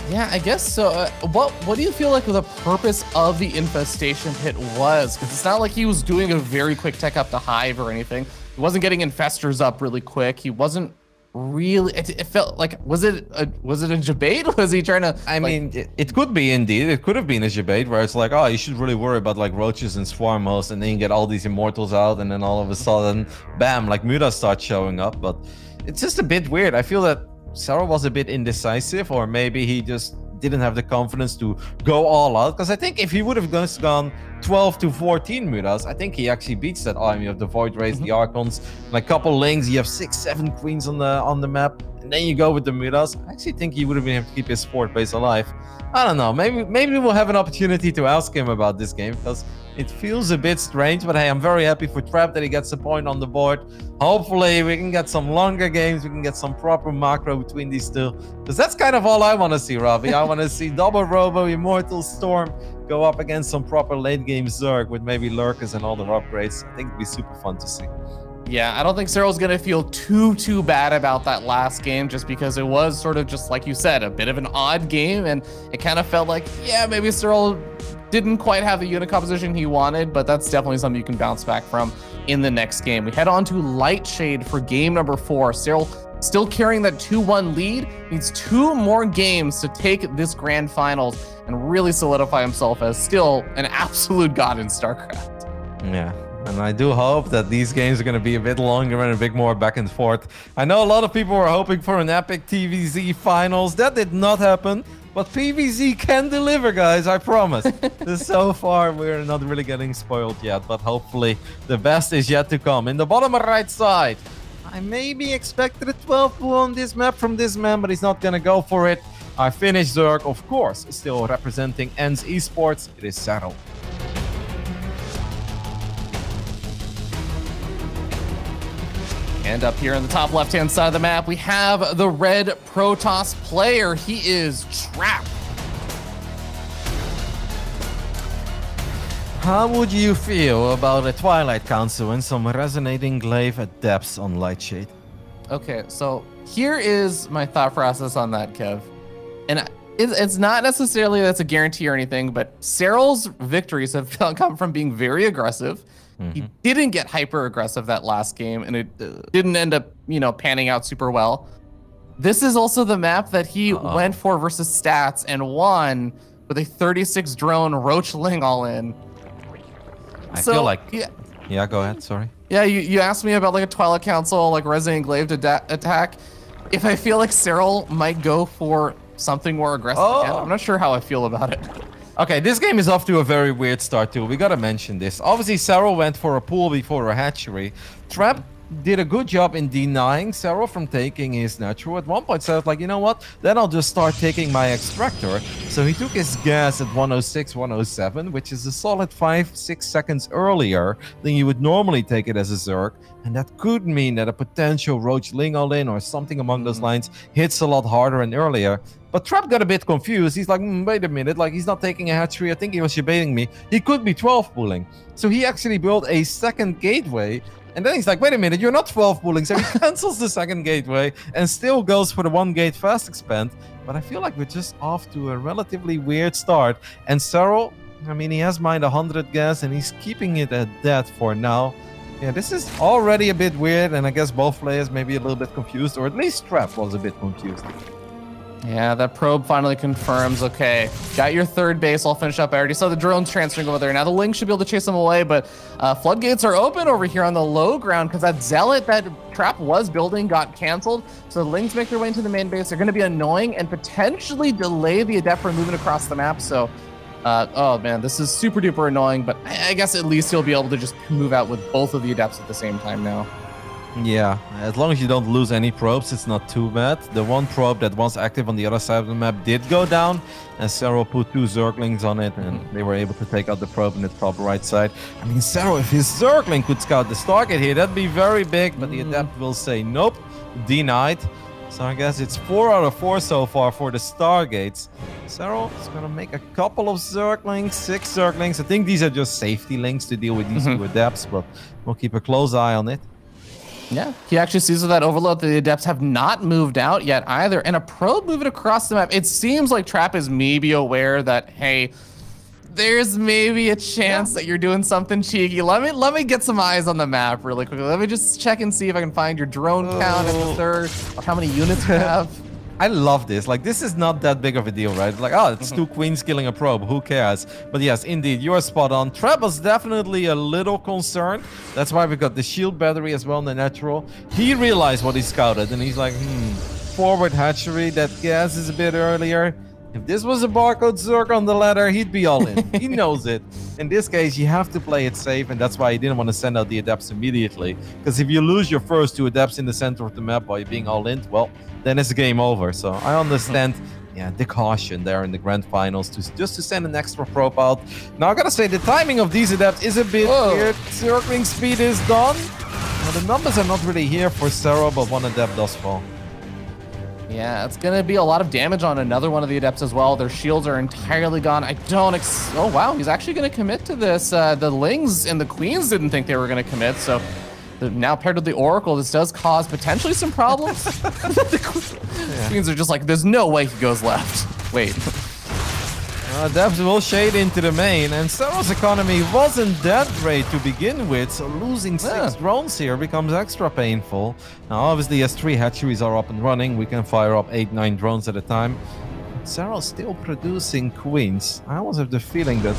Yeah, I guess so. What do you feel like the purpose of the infestation pit was? Because it's not like he was doing a very quick tech up to Hive or anything. He wasn't getting infestors up really quick. He wasn't really. It felt like was it a debate? Was he trying to? I mean, it could be indeed. It could have been a debate where it's like, oh, you should really worry about like Roaches and Swarm hosts, and then you get all these Immortals out, and then all of a sudden, bam, like Mutas start showing up. But it's just a bit weird. I feel that Serral was a bit indecisive, or maybe he just didn't have the confidence to go all out. Because I think if he would have gone 12 to 14 Mutas, I think he actually beats that army of the Void Rays, the Archons, like a couple Lings. You have 6, 7 Queens on the map. and then you go with the Midas, I actually think he would have been able to keep his sport base alive. I don't know. Maybe we'll have an opportunity to ask him about this game because it feels a bit strange. But hey, I'm very happy for Trap that he gets a point on the board. Hopefully, we can get some longer games. We can get some proper macro between these two. Because that's kind of all I want to see, Robbie. I want to see Double Robo, Immortal Storm go up against some proper late game Zerg with maybe Lurkers and all their upgrades. I think it'd be super fun to see. Yeah, I don't think Serral's going to feel too bad about that last game just because it was sort of just, like you said, a bit of an odd game. And it kind of felt like, yeah, maybe Serral didn't quite have the unit composition he wanted, but that's definitely something you can bounce back from in the next game. We head on to Lightshade for game number 4. Serral still carrying that 2-1 lead, needs 2 more games to take this grand finals and really solidify himself as still an absolute god in StarCraft. Yeah. And I do hope that these games are going to be a bit longer and a bit more back and forth. I know a lot of people were hoping for an epic TVZ finals. That did not happen. But PVZ can deliver, guys, I promise. So far, we're not really getting spoiled yet. But hopefully, the best is yet to come. In the bottom right side, I maybe expected a 12 pull on this map from this man, but he's not going to go for it. I finished Zerg, of course, still representing ENS Esports. It is Serral. And up here in the top left-hand side of the map, we have the red Protoss player. He is Trap. How would you feel about a Twilight Council and some resonating glaive at depths on Lightshade? Okay, so here is my thought process on that, Kev. And it's not necessarily that's a guarantee or anything, but Serral's victories have come from being very aggressive. He didn't get hyper aggressive that last game, and it didn't end up, panning out super well. This is also the map that he went for versus stats and won with a 36 drone Roachling all in. I feel like, yeah, go ahead. Sorry. Yeah, you asked me about like a Twilight Council, like Resonating Glaive attack. If I feel like Serral might go for something more aggressive, again, I'm not sure how I feel about it. Okay, this game is off to a very weird start too. We gotta mention this. Obviously, Serral went for a pool before a hatchery. Trap did a good job in denying Serral from taking his natural. At one point, Serral was like, you know what? Then I'll just start taking my extractor. So he took his gas at 106, 107, which is a solid 5-6 seconds earlier than you would normally take it as a Zerg. And that could mean that a potential Roachling all-in or something along those lines hits a lot harder and earlier. But Trap got a bit confused. He's like, wait a minute, like he's not taking a hatchery. I think he was debating me. He could be 12 pulling. So he actually built a second gateway. And then he's like, wait a minute, you're not 12 pulling. So he cancels the second gateway and still goes for the 1 gate fast expand. But I feel like we're just off to a relatively weird start. And Serral, I mean, he has mined 100 gas and he's keeping it at that for now. Yeah, this is already a bit weird. And I guess both players may be a little bit confused, or at least Trap was a bit confused. Yeah, that probe finally confirms, okay, got your third base, I'll finish up. I already saw the drones transferring over there. Now the Link should be able to chase them away, but floodgates are open over here on the low ground because that Zealot that Trap was building got canceled. So the Lings make their way into the main base. They're going to be annoying and potentially delay the Adept from moving across the map. So, oh man, this is super duper annoying, but I guess at least he'll be able to just move out with both of the Adepts at the same time now. Yeah, as long as you don't lose any probes, it's not too bad. The one probe that was active on the other side of the map did go down, and Serral put 2 Zerglings on it, and they were able to take out the probe in the top right side. I mean, Serral, if his Zergling could scout the Stargate here, that'd be very big, but the Adept will say nope, denied. So I guess it's 4 out of 4 so far for the Stargates. Serral is going to make a couple of Zerglings, 6 Zerglings. I think these are just safety links to deal with these 2 Adepts, but we'll keep a close eye on it. Yeah, he actually sees with that overload that the Adepts have not moved out yet either. And a probe moving across the map. It seems like Trap is maybe aware that, hey, there's maybe a chance that you're doing something cheeky. Let me get some eyes on the map really quickly. Let me just check and see if I can find your drone count in the third, or how many units you have. I love this. Like, this is not that big of a deal, right? Like, oh, it's 2 queens killing a probe. Who cares? But yes, indeed, you're spot on. Trap was definitely a little concerned. That's why we got the shield battery as well in the natural. He realized what he scouted, and he's like, forward hatchery. That gas is a bit earlier. If this was a barcode Zerg on the ladder, he'd be all in. He knows it. In this case, you have to play it safe, and that's why he didn't want to send out the adepts immediately. Because if you lose your first 2 adepts in the center of the map by being all in, well, then it's game over. So I understand, yeah, the caution there in the grand finals just to send an extra probe out. Now I gotta say, the timing of these adepts is a bit weird. Circling speed is done. Now, the numbers are not really here for Serral, but 1 adept does fall. Yeah, it's going to be a lot of damage on another one of the adepts as well. Their shields are entirely gone. I don't oh, wow, he's actually going to commit to this. The Lings and the Queens didn't think they were going to commit, so now paired with the Oracle, this does cause potentially some problems. The Queens are just like, there's no way he goes left. Wait. Devs will shade into the main, and Serral's economy wasn't that great to begin with, so losing 6 drones here becomes extra painful. Now, obviously, as 3 hatcheries are up and running, we can fire up 8-9 drones at a time. Serral's still producing queens. I always have the feeling that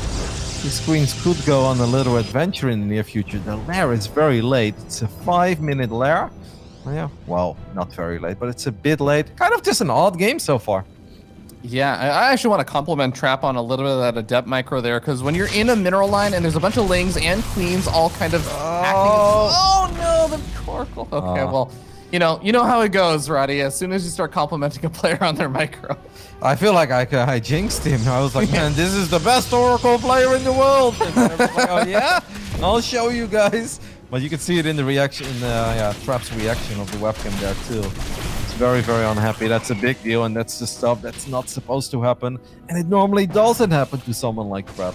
these queens could go on a little adventure in the near future. The lair is very late. It's a 5-minute lair. Yeah, well, not very late, but it's a bit late. Kind of just an odd game so far. Yeah, I actually want to compliment Trap on a little bit of that adept micro there, because when you're in a mineral line and there's a bunch of Lings and Queens all kind of acting. Oh no, the Coracle. Okay, well, you know how it goes, Roddy. As soon as you start complimenting a player on their micro. I feel like I jinxed him. I was like, man, this is the best Oracle player in the world. And everyone's like, oh yeah, I'll show you guys. But you can see it in the reaction, Trap's reaction of the webcam there too. Very, very unhappy. That's a big deal, and that's the stuff that's not supposed to happen, and it normally doesn't happen to someone like Trap.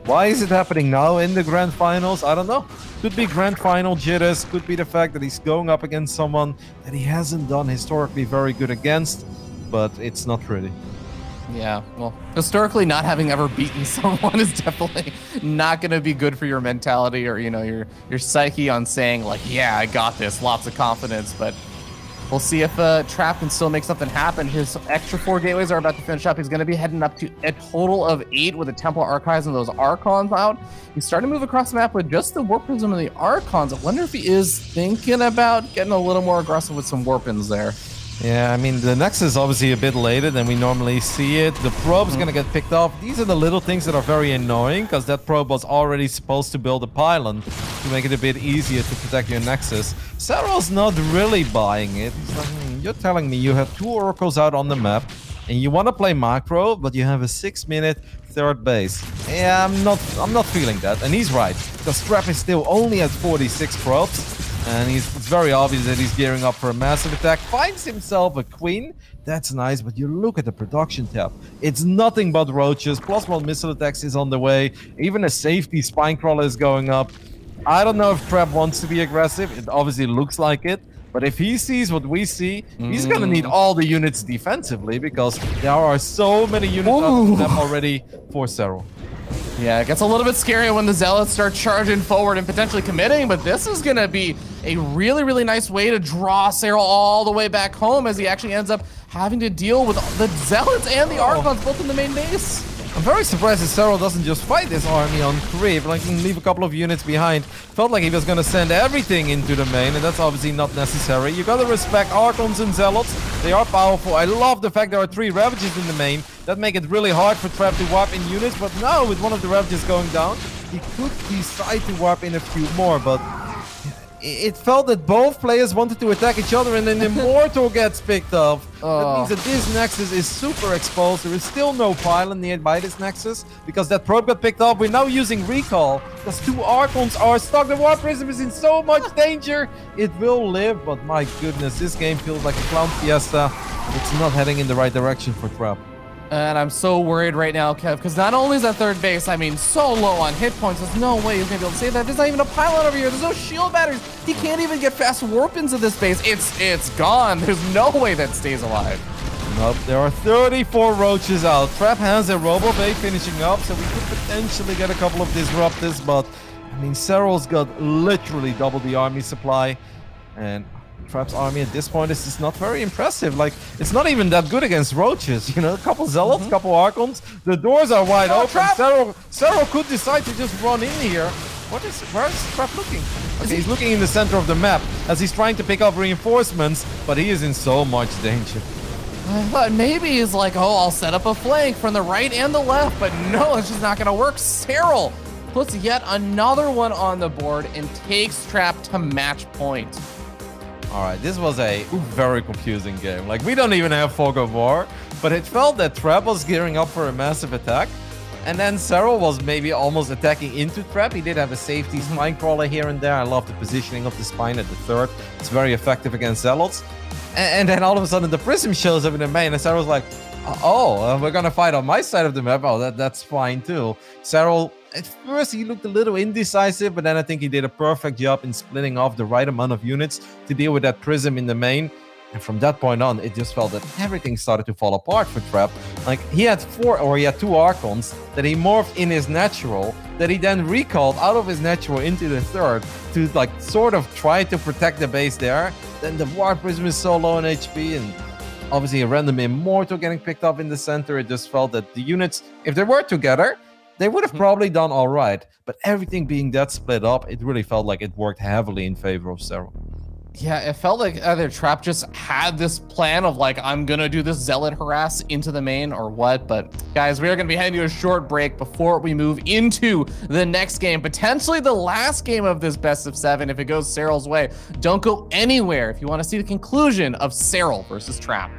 Why is it happening now in the grand finals? I don't know. Could be grand final jitters, could be the fact that he's going up against someone that he hasn't done historically very good against, but it's not pretty. Yeah, well, historically not having ever beaten someone is definitely not going to be good for your mentality or, your psyche on saying like, yeah, I got this, lots of confidence, but we'll see if Trap can still make something happen. His extra 4 gateways are about to finish up. He's going to be heading up to a total of 8 with the Temple Archives and those Archons out. He's starting to move across the map with just the Warp Prism and the Archons. I wonder if he is thinking about getting a little more aggressive with some Warpins there. Yeah, I mean, the Nexus is obviously a bit later than we normally see it. The probe's going to get picked off. These are the little things that are very annoying, because that probe was already supposed to build a pylon to make it a bit easier to protect your Nexus. Serral's not really buying it. He's like, you're telling me you have 2 Oracles out on the map, and you want to play macro, but you have a 6-minute third base. Yeah, I'm not feeling that, and he's right, because Trap is still only at 46 probes. And it's very obvious that he's gearing up for a massive attack. Finds himself a queen. That's nice, but you look at the production tab. It's nothing but roaches. +1 missile attacks is on the way. Even a safety spine crawler is going up. I don't know if Trap wants to be aggressive. It obviously looks like it. But if he sees what we see, he's going to need all the units defensively, because there are so many units on the map already for Serral. Yeah, it gets a little bit scary when the Zealots start charging forward and potentially committing, but this is going to be a really, really nice way to draw Serral all the way back home, as he actually ends up having to deal with the Zealots and the Archons both in the main base. I'm very surprised that Serral doesn't just fight this army on creep, like leave a couple of units behind. Felt like he was going to send everything into the main, and that's obviously not necessary. You gotta respect Archons and Zealots. They are powerful. I love the fact there are 3 Ravages in the main. That make it really hard for Trap to warp in units, but now with one of the Ravages going down, he could decide to warp in a few more, but it felt that both players wanted to attack each other, and then Immortal gets picked up. That means that this Nexus is super exposed. There is still no pylon nearby this Nexus, because that probe got picked up. We're now using Recall, because 2 Archons are stuck. The Warp Prism is in so much danger. It will live, but my goodness, this game feels like a clown fiesta. It's not heading in the right direction for Trap. And I'm so worried right now, Kev, because not only is that third base, I mean, so low on hit points, there's no way he's going to be able to save that. There's not even a pylon over here. There's no shield batteries. He can't even get fast warp into this base. It's gone. There's no way that stays alive. Nope, there are 34 roaches out. Trap has a Robo Bay finishing up, so we could potentially get a couple of Disruptors, but, I mean, Serral's got literally double the army supply, and Trap's army at this point is just not very impressive. Like, it's not even that good against roaches, you know? A couple Zealots, couple Archons. The doors are wide open. Serral could decide to just run in here. Where's Trap looking? Okay, he's looking in the center of the map as he's trying to pick up reinforcements, but he is in so much danger. I thought maybe he's like, oh, I'll set up a flank from the right and the left, but no, it's just not gonna work. Serral puts yet another one on the board and takes Trap to match point. All right, this was a very confusing game. Like, we don't even have fog of war, but it felt that Trap was gearing up for a massive attack. And then Serral was maybe almost attacking into Trap. He did have a safety spine crawler here and there. I love the positioning of the spine at the third. It's very effective against Zealots. And then all of a sudden the Prism shows up in the main, and Serral's like, oh, we're gonna fight on my side of the map. Oh, that's fine too. Serral, at first he looked a little indecisive, but then I think he did a perfect job in splitting off the right amount of units to deal with that Prism in the main. And from that point on, it just felt that everything started to fall apart for Trap. Like, he had two Archons that he morphed in his natural, that he then recalled out of his natural into the third to, like, sort of try to protect the base there. Then the War Prism is so low on HP, and obviously a random Immortal getting picked up in the center. It just felt that the units, if they were together, they would have probably done all right. But everything being that split up, it really felt like it worked heavily in favor of Serral. Yeah, it felt like either Trap just had this plan of like, I'm gonna do this Zealot harass into the main or what. But guys, we are gonna be heading to a short break before we move into the next game, potentially the last game of this best of 7 if it goes Serral's way. Don't go anywhere if you want to see the conclusion of Serral versus Trap.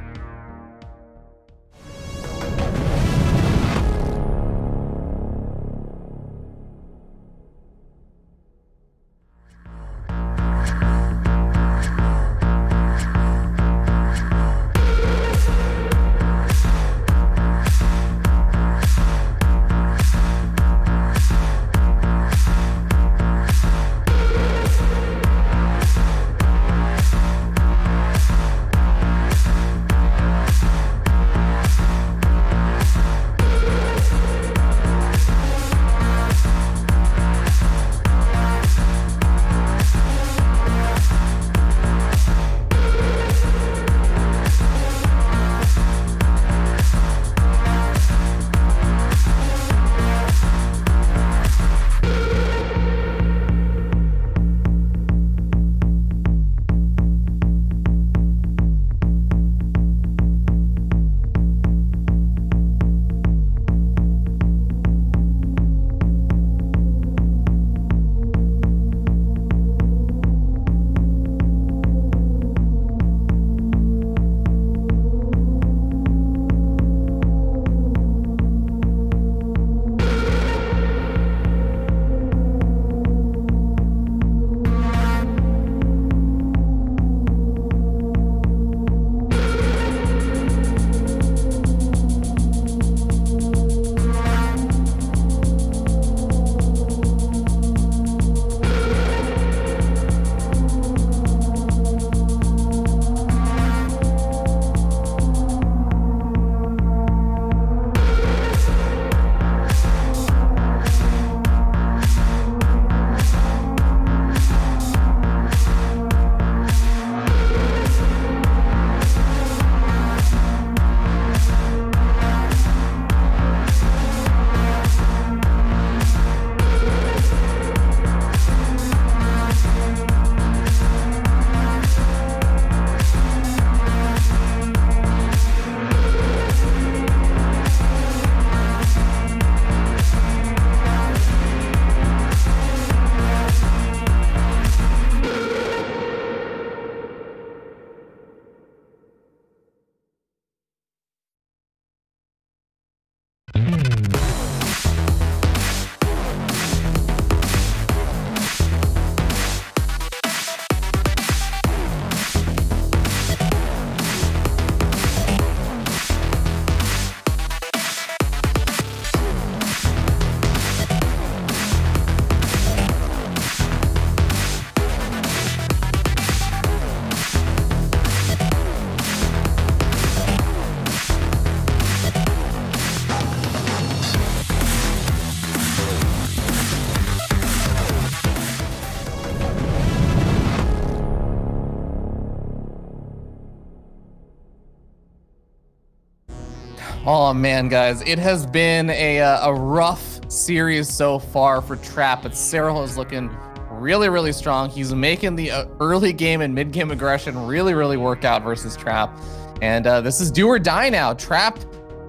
Oh man, guys, it has been a rough series so far for Trap, but Serral is looking really strong. He's making the early game and mid game aggression really work out versus Trap. And this is do or die now. Trap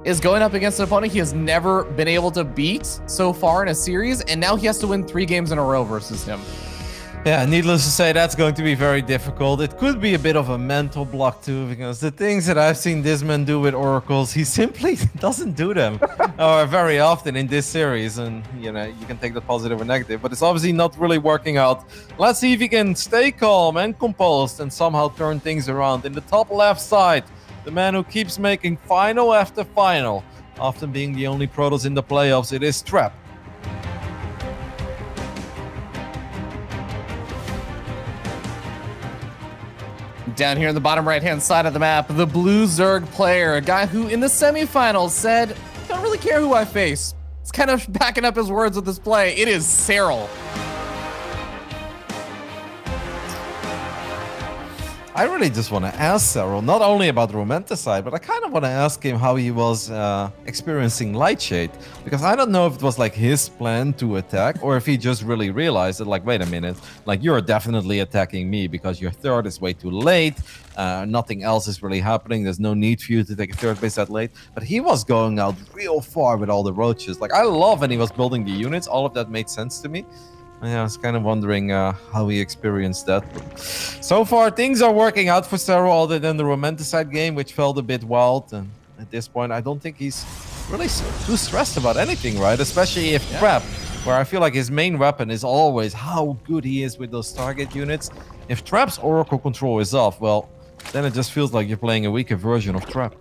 is going up against an opponent he has never been able to beat so far in a series, and now he has to win 3 games in a row versus him. Yeah, needless to say, that's going to be very difficult. It could be a bit of a mental block too, because the things that I've seen this man do with oracles, he simply doesn't do them or very often in this series. And you know, you can take that positive or negative, but it's obviously not really working out. Let's see if he can stay calm and composed and somehow turn things around. In the top left side, the man who keeps making final after final, often being the only Protoss in the playoffs, it is Trap. Down here in the bottom right-hand side of the map, the blue Zerg player, a guy who in the semifinals said, don't really care who I face. It's kind of backing up his words with this play. It is Serral. I really just want to ask Serral, not only about the Romanticide, but I kind of want to ask him how he was experiencing Lightshade. Because I don't know if it was like his plan to attack, or if he just really realized that, like, wait a minute, like, you're definitely attacking me because your third is way too late. Nothing else is really happening. There's no need for you to take a third base that late. But he was going out real far with all the roaches. Like, I love when he was building the units. All of that made sense to me. Yeah, I was kind of wondering how he experienced that. But so far, things are working out for Serral, other than the Romanticide game, which felt a bit wild. And at this point, I don't think he's really too stressed about anything, right? Especially if Trap, where I feel like his main weapon is always how good he is with those target units. If Trap's Oracle control is off, well, then it just feels like you're playing a weaker version of Trap.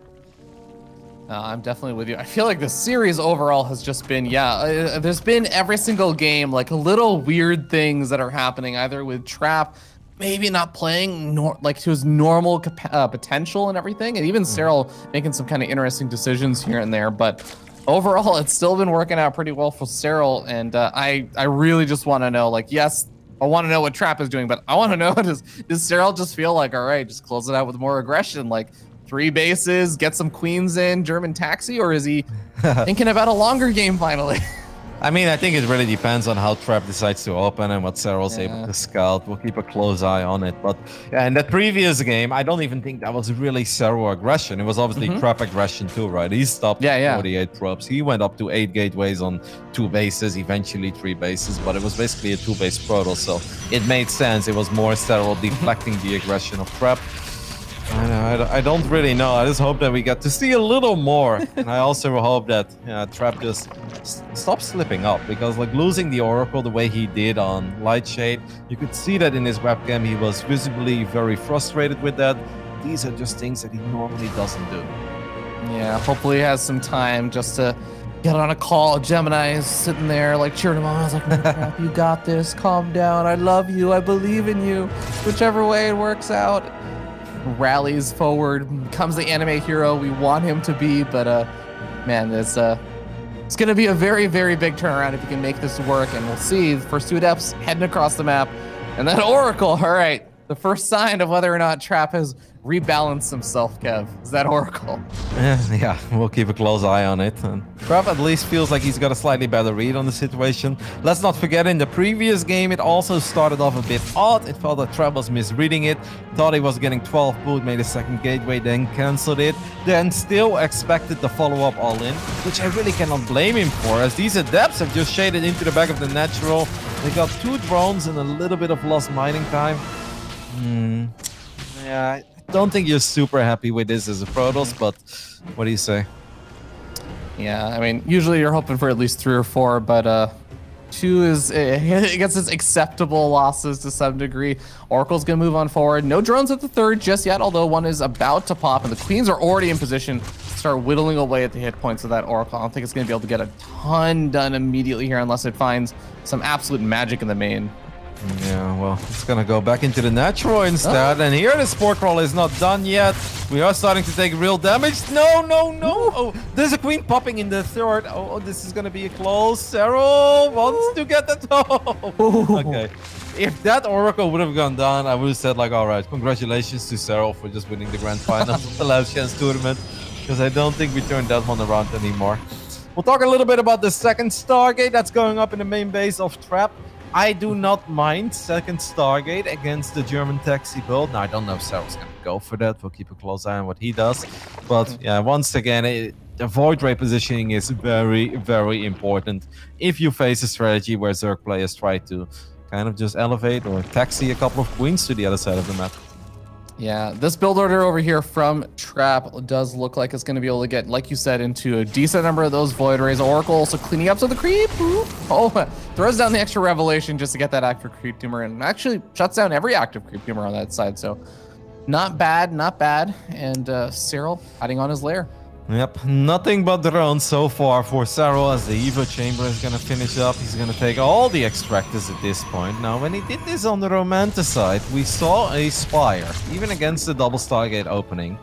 I'm definitely with you. I feel like the series overall has just been, there's been every single game, like little weird things that are happening, either with Trap maybe not playing like to his normal potential and everything, and even Serral making some kind of interesting decisions here and there. But overall, it's still been working out pretty well for Serral, and I really just want to know, like, yes, I want to know what Trap is doing, but I want to know, does Serral just feel like, all right, just close it out with more aggression, like 3 bases, get some queens in, German taxi, or is he thinking about a longer game finally? I mean, I think it really depends on how Trap decides to open and what Serral's able to scout. We'll keep a close eye on it. But yeah, in that previous game, I don't even think that was really Serral aggression. It was obviously Trap aggression too, right? He stopped 48 probes. He went up to 8 gateways on 2 bases, eventually 3 bases, but it was basically a 2-base Protoss, so it made sense. It was more Serral deflecting the aggression of Trap. I don't really know. I just hope that we get to see a little more. And I also hope that Trap just stops slipping up, because like losing the Oracle the way he did on Lightshade, you could see that in his webcam. He was visibly very frustrated with that. These are just things that he normally doesn't do. Yeah, hopefully he has some time just to get on a call. Gemini is sitting there like cheering him on. I was like, no, Trap, you got this. Calm down. I love you. I believe in you. Whichever way it works out. Rallies forward, comes the anime hero we want him to be, but man, it's gonna be a very, very big turnaround if he can make this work, and we'll see the first 2 adepts heading across the map, and then Oracle. All right, the first sign of whether or not Trap has rebalanced himself, Kev, is that Oracle. Yeah, we'll keep a close eye on it. And Trap at least feels like he's got a slightly better read on the situation. Let's not forget, in the previous game, it also started off a bit odd. It felt that Trap was misreading it, thought he was getting 12 boot, made a second gateway, then cancelled it, then still expected the follow-up all-in, which I really cannot blame him for, as these adepts have just shaded into the back of the natural. They got 2 drones and a little bit of lost mining time. Yeah, I don't think you're super happy with this as a Protoss, but what do you say? Yeah, I mean, usually you're hoping for at least 3 or 4, but 2 is, I guess it's acceptable losses to some degree. Oracle's gonna move on forward. No drones at the 3rd just yet, although 1 is about to pop, and the queens are already in position to start whittling away at the hit points of that Oracle. I don't think it's gonna be able to get a ton done immediately here unless it finds some absolute magic in the main. Yeah, well, it's gonna go back into the natural instead, and here the Spore Crawl is not done yet. We are starting to take real damage. No! Oh, there's a queen popping in the 3rd. Oh, this is gonna be a close. Serral wants to get the top. Okay. If that Oracle would have gone down, I would have said, like, all right, congratulations to Serral for just winning the grand final of the Last Chance tournament, because I don't think we turned that one around anymore. We'll talk a little bit about the second Stargate that's going up in the main base of Trap. I do not mind second Stargate against the German taxi build. Now, I don't know if Serral's going to go for that. We'll keep a close eye on what he does. But yeah, once again, the Void Ray positioning is very, very important. If you face a strategy where Zerg players try to kind of just elevate or taxi a couple of queens to the other side of the map. Yeah, this build order over here from Trap does look like it's going to be able to get, like you said, into a decent number of those Void Rays. Oracle also cleaning up some of the creep. Oh, throws down the extra Revelation just to get that active creep tumor and actually shuts down every active creep tumor on that side. So not bad, not bad. And Serral hiding on his lair. Yep, nothing but drones so far for Serral as the Evo Chamber is going to finish up. He's going to take all the Extractors at this point. Now, when he did this on the Romanticide, we saw a Spire, even against the double Stargate opening.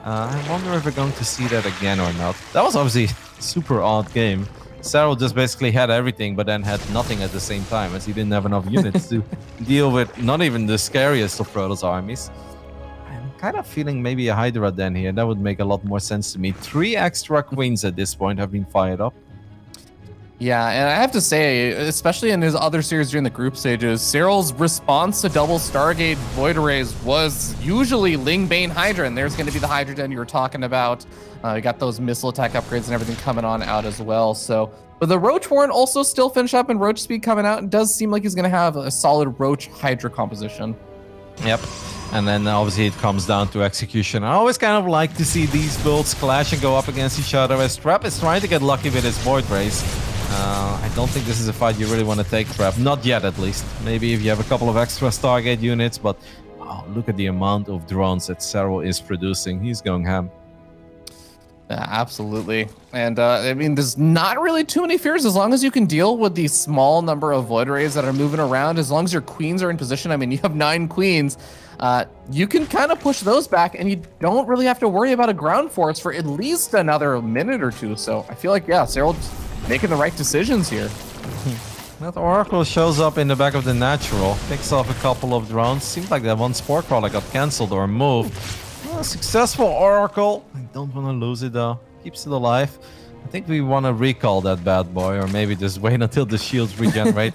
I wonder if we're going to see that again or not. That was obviously a super odd game. Serral just basically had everything, but then had nothing at the same time, as he didn't have enough units to deal with not even the scariest of Protoss armies. Kind of feeling maybe a Hydra Den here. That would make a lot more sense to me. 3 extra queens at this point have been fired up. Yeah, and I have to say, especially in his other series during the group stages, Serral's response to double Stargate Void Rays was usually Ling Bane Hydra, and there's going to be the Hydra Den you were talking about. We got those missile attack upgrades and everything coming on out as well. So, but the Roach Warren also still finish up, and Roach Speed coming out. It does seem like he's going to have a solid Roach Hydra composition. Yep. And then obviously it comes down to execution. I always kind of like to see these builds clash and go up against each other as Trap is trying to get lucky with his Void Rays. I don't think this is a fight you really want to take, Trap. Not yet, at least. Maybe if you have a couple of extra Stargate units, but oh, look at the amount of drones that Serral is producing. He's going ham. Yeah, absolutely. And I mean, there's not really too many fears as long as you can deal with the small number of Void Rays that are moving around. As long as your queens are in position, I mean, you have 9 queens. You can kind of push those back, and you don't really have to worry about a ground force for at least another minute or two. So I feel like, yeah, Serral's making the right decisions here. That Oracle shows up in the back of the Natural, picks off a couple of drones. Seems like that one Spore Crawler got cancelled or moved. Well, successful Oracle. I don't want to lose it though. Keeps it alive. I think we want to recall that bad boy, or maybe just wait until the shields regenerate.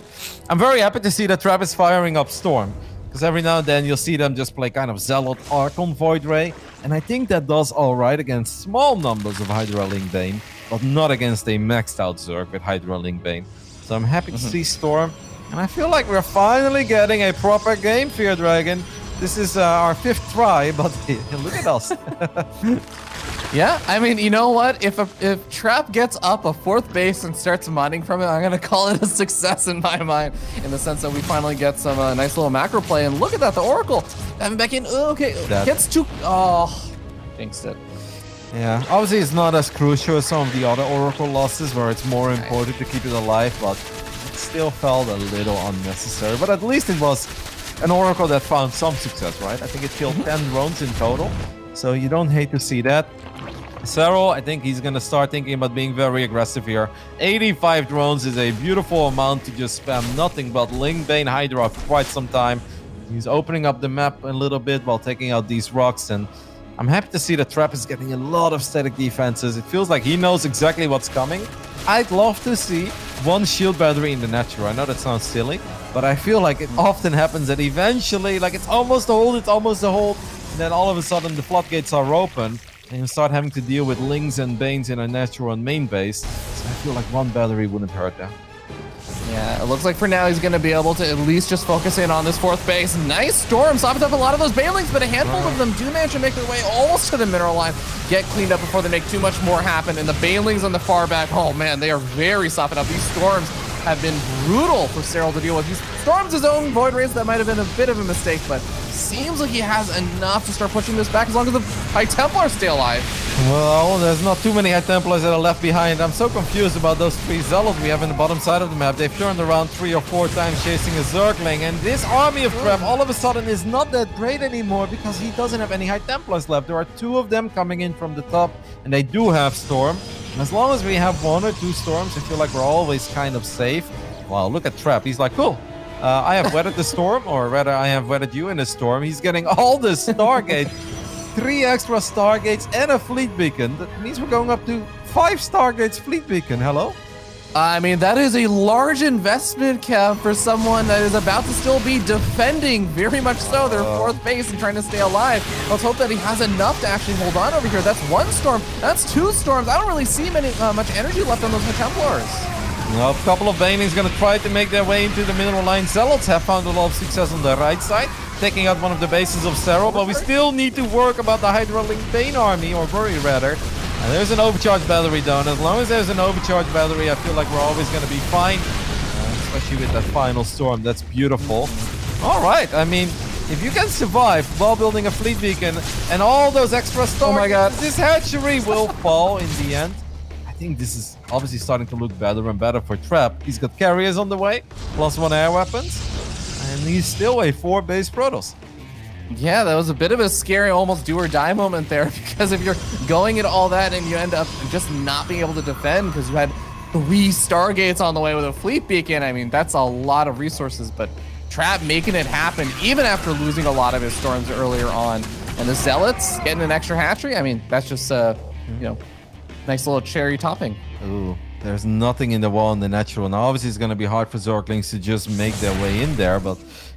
I'm very happy to see that Trap is firing up Storm, because every now and then you'll see them just play kind of Zealot Archon Void Ray, and I think that does alright against small numbers of Hydra Ling Bane, but not against a maxed out Zerg with Hydra Ling Bane. So I'm happy to see Storm, and I feel like we're finally getting a proper game, Fear Dragon. This is our 5th try, but look at us. Yeah, I mean, you know what? If Trap gets up a 4th base and starts mining from it, I'm gonna call it a success in my mind, in the sense that we finally get some nice little macro play. And look at that, the Oracle having back in. Okay, gets to. Oh, jinxed it. Yeah, obviously it's not as crucial as some of the other Oracle losses, where it's more important to keep it alive, but it still felt a little unnecessary. But at least it was an Oracle that found some success, right? I think it killed 10 drones in total, so you don't hate to see that. Serral, I think he's going to start thinking about being very aggressive here. 85 drones is a beautiful amount to just spam nothing but Ling Bane Hydra for quite some time. He's opening up the map a little bit while taking out these rocks, and I'm happy to see that Trap is getting a lot of static defenses. It feels like he knows exactly what's coming. I'd love to see one shield battery in the Natural. I know that sounds silly, but I feel like it often happens that eventually, like it's almost a hold, and then all of a sudden the floodgates are open, and you start having to deal with Lings and Banes in a Natural and main base. So I feel like one battery wouldn't hurt them. Yeah, it looks like for now he's going to be able to at least just focus in on this 4th base. Nice Storm, stopping up a lot of those Banelings, but a handful of them do manage to make their way almost to the mineral line, get cleaned up before they make too much more happen. And the Banelings on the far back, oh man, they are very softened up. These Storms have been brutal for Serral to deal with. He storms his own Void Rays. That might have been a bit of a mistake, but seems like he has enough to start pushing this back as long as the High Templars stay alive. Well, there's not too many High Templars that are left behind. I'm so confused about those 3 Zealots we have in the bottom side of the map. They've turned around 3 or 4 times chasing a Zergling, and this army of Trap all of a sudden is not that great anymore because he doesn't have any High Templars left. There are 2 of them coming in from the top, and they do have Storm. And as long as we have 1 or 2 Storms, I feel like we're always kind of safe. Wow, look at Trap. He's like, cool. I have weathered the storm, or rather, I have weathered you in the storm. He's getting all the Stargate. 3 extra Stargates and a Fleet Beacon. That means we're going up to 5 Stargates Fleet Beacon. Hello? I mean, that is a large investment, Kev, for someone that is about to still be defending, very much so, their fourth base and trying to stay alive. Let's hope that he has enough to actually hold on over here. That's one storm. That's two storms. I don't really see much energy left on those Templars. Well, a couple of Banelings going to try to make their way into the mineral line. Zealots have found a lot of success on the right side, taking out one of the bases of Serral, but we still need to work about the Hydra Link Bane army, or Bury rather. And there's an overcharged battery though, and as long as there's an overcharged battery, I feel like we're always going to be fine, especially with that final storm. That's beautiful. All right, I mean, if you can survive while building a fleet beacon and all those extra stars, oh my God, this hatchery will fall in the end. I think this is obviously starting to look better and better for Trap. He's got carriers on the way, +1 air weapons, and he's still a 4-base Protoss. Yeah, that was a bit of a scary, almost do-or-die moment there, because if you're going at all that and you end up just not being able to defend because you had 3 Stargates on the way with a fleet beacon, I mean, that's a lot of resources, but Trap making it happen even after losing a lot of his storms earlier on. And the Zealots getting an extra hatchery, I mean, that's just, you know, nice little cherry topping. Ooh, there's nothing in the wall in the natural. Now, obviously, it's going to be hard for Zerglings to just make their way in there, but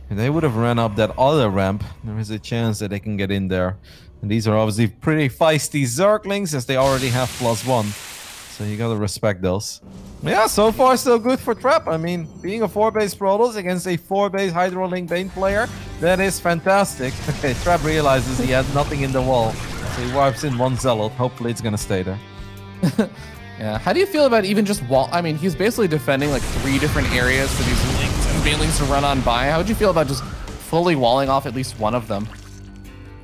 if they would have ran up that other ramp, there is a chance that they can get in there. And these are obviously pretty feisty Zerglings, as they already have +1. So you gotta respect those. Yeah, so far so good for Trap. I mean, being a 4-base Protoss against a 4-base Hydro Link Bane player, that is fantastic. Okay, Trap realizes he has nothing in the wall, so he wipes in 1 Zealot. Hopefully it's gonna stay there. Yeah, how do you feel about even just wall? I mean, he's basically defending like 3 different areas for these links and Banelings to run on by. How would you feel about just fully walling off at least one of them?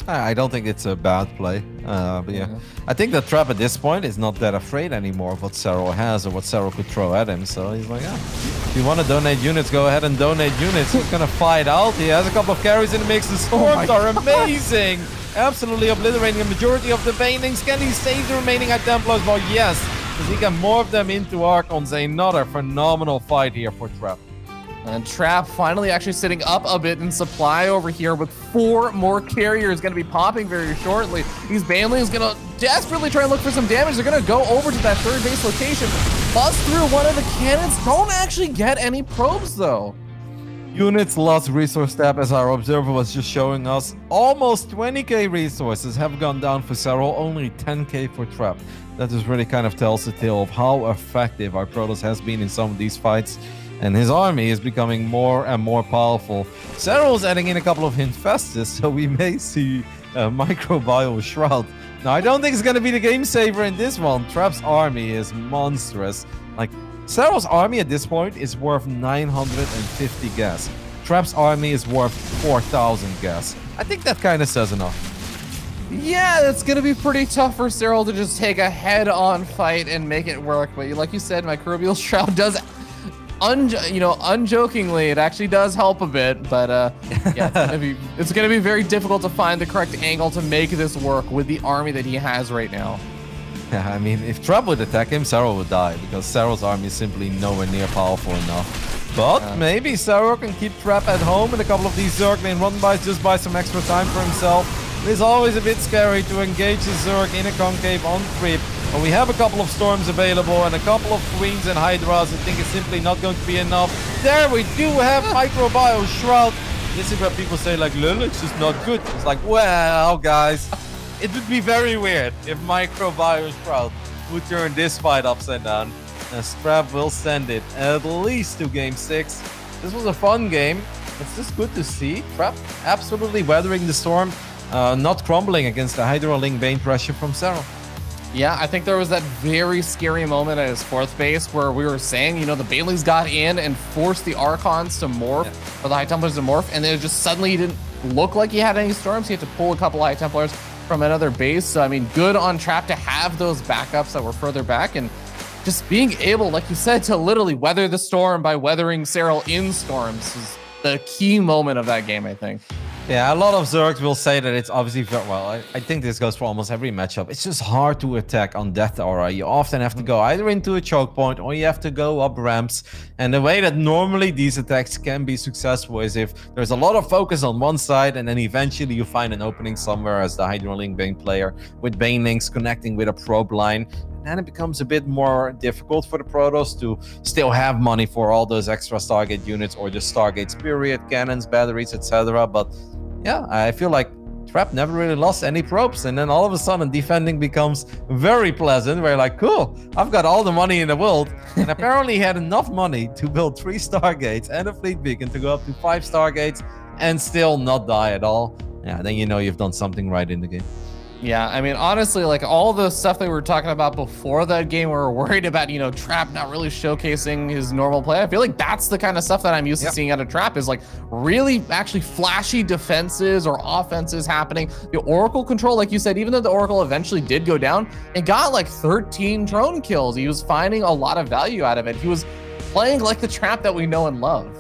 I don't think it's a bad play, but yeah. I think that Trap at this point is not that afraid anymore of what Serral has or what Serral could throw at him. So he's like, if you want to donate units, go ahead and donate units. He's gonna fight out. He has a couple of carries in the mix. The storms are amazing. Absolutely obliterating a majority of the Banelings. Can he save the remaining High Templars? Well, yes, because he can morph them into Archons. Another phenomenal fight here for Trap. And Trap finally actually sitting up a bit in supply over here with 4 more carriers going to be popping very shortly. These Banelings going to desperately try and look for some damage. They're going to go over to that 3rd base location, bust through one of the cannons. Don't actually get any probes though. Units lost resource tab, as our observer was just showing us. Almost 20k resources have gone down for Serral, only 10k for Trap. That just really kind of tells the tale of how effective our Protoss has been in some of these fights. And his army is becoming more and more powerful. Serral's adding in a couple of Infestus, so we may see a Microbial Shroud. Now, I don't think it's going to be the game saver in this one. Trap's army is monstrous. Like, Serral's army at this point is worth 950 gas. Trap's army is worth 4,000 gas. I think that kind of says enough. Yeah, it's going to be pretty tough for Serral to just take a head-on fight and make it work. But like you said, Microbial Shroud does... unjokingly, it actually does help a bit, but yeah, it's gonna be very difficult to find the correct angle to make this work with the army that he has right now. Yeah, I mean, if Trap would attack him, Serral would die, because Serral's army is simply nowhere near powerful enough. But maybe Serral can keep Trap at home and a couple of these Zerg run-bys just buy some extra time for himself. It is always a bit scary to engage the Zerg in a concave on creep. But we have a couple of storms available and a couple of queens and hydras. I think it's simply not going to be enough. There we do have Microbial Shroud. This is where people say like, lol, it's just not good. It's like, well, guys, it would be very weird if Microbial Shroud would turn this fight upside down. And Strap will send it at least to game 6. This was a fun game. It's just good to see Trap absolutely weathering the storm, not crumbling against the Hydro Link Bane pressure from Serral. Yeah, I think there was that very scary moment at his 4th base where we were saying, you know, the Banelings got in and forced the Archons to morph, or the High Templars to morph, and then just suddenly he didn't look like he had any storms. He had to pull a couple High Templars from another base. So, I mean, good on Trap to have those backups that were further back, and just being able, like you said, to literally weather the storm by weathering Serral in storms is the key moment of that game, I think. Yeah, a lot of Zergs will say that it's obviously very well. I think this goes for almost every matchup. It's just hard to attack on Death Aura. You often have to go either into a choke point or you have to go up ramps. And the way that normally these attacks can be successful is if there's a lot of focus on one side and then eventually you find an opening somewhere as the Hydro Link Bane player with Banelings connecting with a probe line. then it becomes a bit more difficult for the Protoss to still have money for all those extra Stargate units or just Stargates period, cannons, batteries, etc. But yeah, I feel like Trap never really lost any probes, and then all of a sudden defending becomes very pleasant. We're like, cool, I've got all the money in the world, and apparently he had enough money to build 3 Stargates and a fleet beacon to go up to 5 Stargates and still not die at all. Yeah, then you know you've done something right in the game. Yeah, I mean, honestly, like all the stuff that we were talking about before that game, we were worried about, you know, Trap not really showcasing his normal play. I feel like that's the kind of stuff that I'm used to seeing out of Trap, is like really actually flashy defenses or offenses happening. The Oracle control, like you said, even though the Oracle eventually did go down, it got like 13 drone kills. He was finding a lot of value out of it. He was playing like the Trap that we know and love.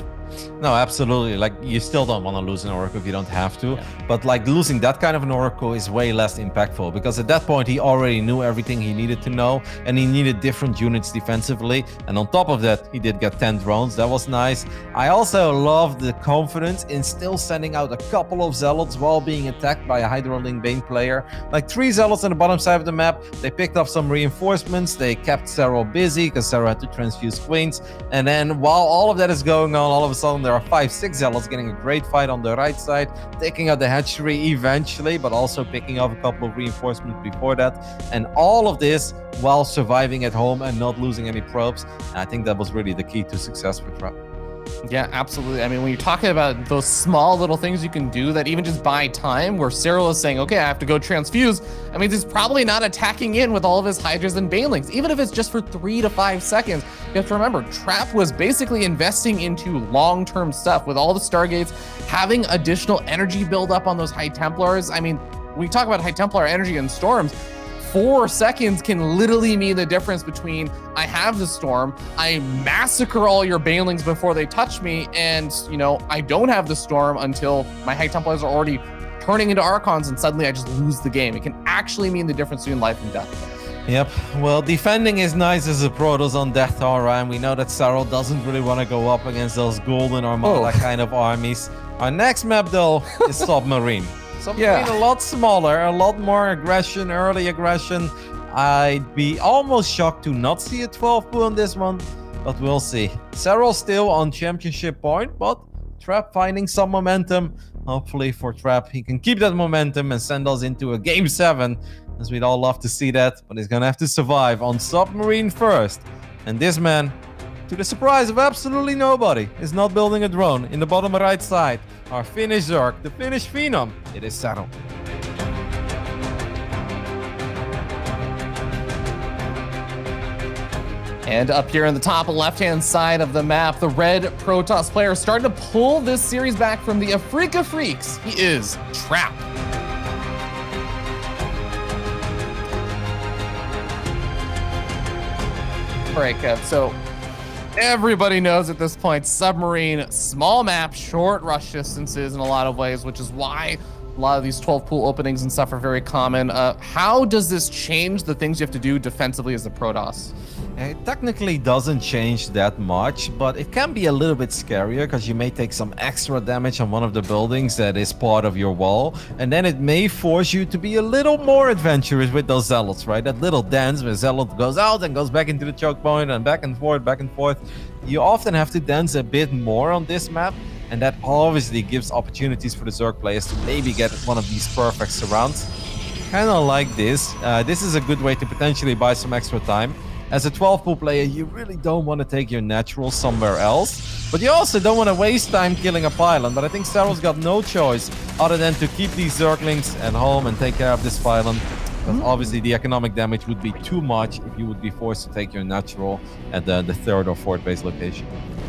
No, absolutely. Like, you still don't want to lose an Oracle if you don't have to. But like losing that kind of an Oracle is way less impactful, because at that point he already knew everything he needed to know, and he needed different units defensively. And on top of that, he did get 10 drones. That was nice. I also love the confidence in still sending out a couple of Zealots while being attacked by a Hydroling Bane player. Like 3 Zealots on the bottom side of the map. They picked up some reinforcements. They kept Serral busy because Serral had to transfuse Queens. And then while all of that is going on, all of a sudden there are 5-6 Zealots getting a great fight on the right side, taking out the hatchery eventually, but also picking up a couple of reinforcements before that. And all of this while surviving at home and not losing any probes. And I think that was really the key to success for Trap. Yeah, absolutely. I mean, when you're talking about those small little things you can do that even just buy time, where Serral is saying, okay, I have to go transfuse, I mean, he's probably not attacking in with all of his Hydras and Banelings, even if it's just for 3 to 5 seconds. You have to remember, Trap was basically investing into long-term stuff with all the Stargates, having additional energy build up on those High Templars. I mean, when we talk about High Templar energy in storms, 4 seconds can literally mean the difference between I have the storm, I massacre all your Banelings before they touch me, and, you know, I don't have the storm until my High Templars are already turning into Archons, and suddenly I just lose the game. It can actually mean the difference between life and death. Yep, well, defending is nice as a Protoss on Death Aura, and we know that Serral doesn't really want to go up against those Golden Armada kind of armies. Our next map, though, is Submarine. Submarine, a lot smaller, a lot more aggression, early aggression. I'd be almost shocked to not see a 12 pool on this one, but we'll see. Serral still on championship point, but Trap finding some momentum. Hopefully for Trap, he can keep that momentum and send us into a Game 7, as we'd all love to see that, but he's gonna have to survive on Submarine first. And this man, to the surprise of absolutely nobody, is not building a drone. In the bottom right side, our Finnish Zerg, the Finnish Phenom, it is Serral. And up here in the top left-hand side of the map, the red Protoss player starting to pull this series back from the Afrika Freaks. He is Trap. All right, Kev, so everybody knows at this point, Submarine, small map, short rush distances in a lot of ways, which is why a lot of these 12 pool openings and stuff are very common. How does this change the things you have to do defensively as a Protoss? It technically doesn't change that much, but it can be a little bit scarier because you may take some extra damage on one of the buildings that is part of your wall, and then it may force you to be a little more adventurous with those Zealots, right? That little dance where Zealot goes out and goes back into the choke point and back and forth, back and forth. You often have to dance a bit more on this map, and that obviously gives opportunities for the Zerg players to maybe get one of these perfect surrounds. Kind of like this. This is a good way to potentially buy some extra time. As a 12 pool player, you really don't want to take your natural somewhere else, but you also don't want to waste time killing a pylon. But I think Serral's got no choice other than to keep these Zerglings at home and take care of this pylon, because obviously the economic damage would be too much if you would be forced to take your natural at the 3rd or 4th base location.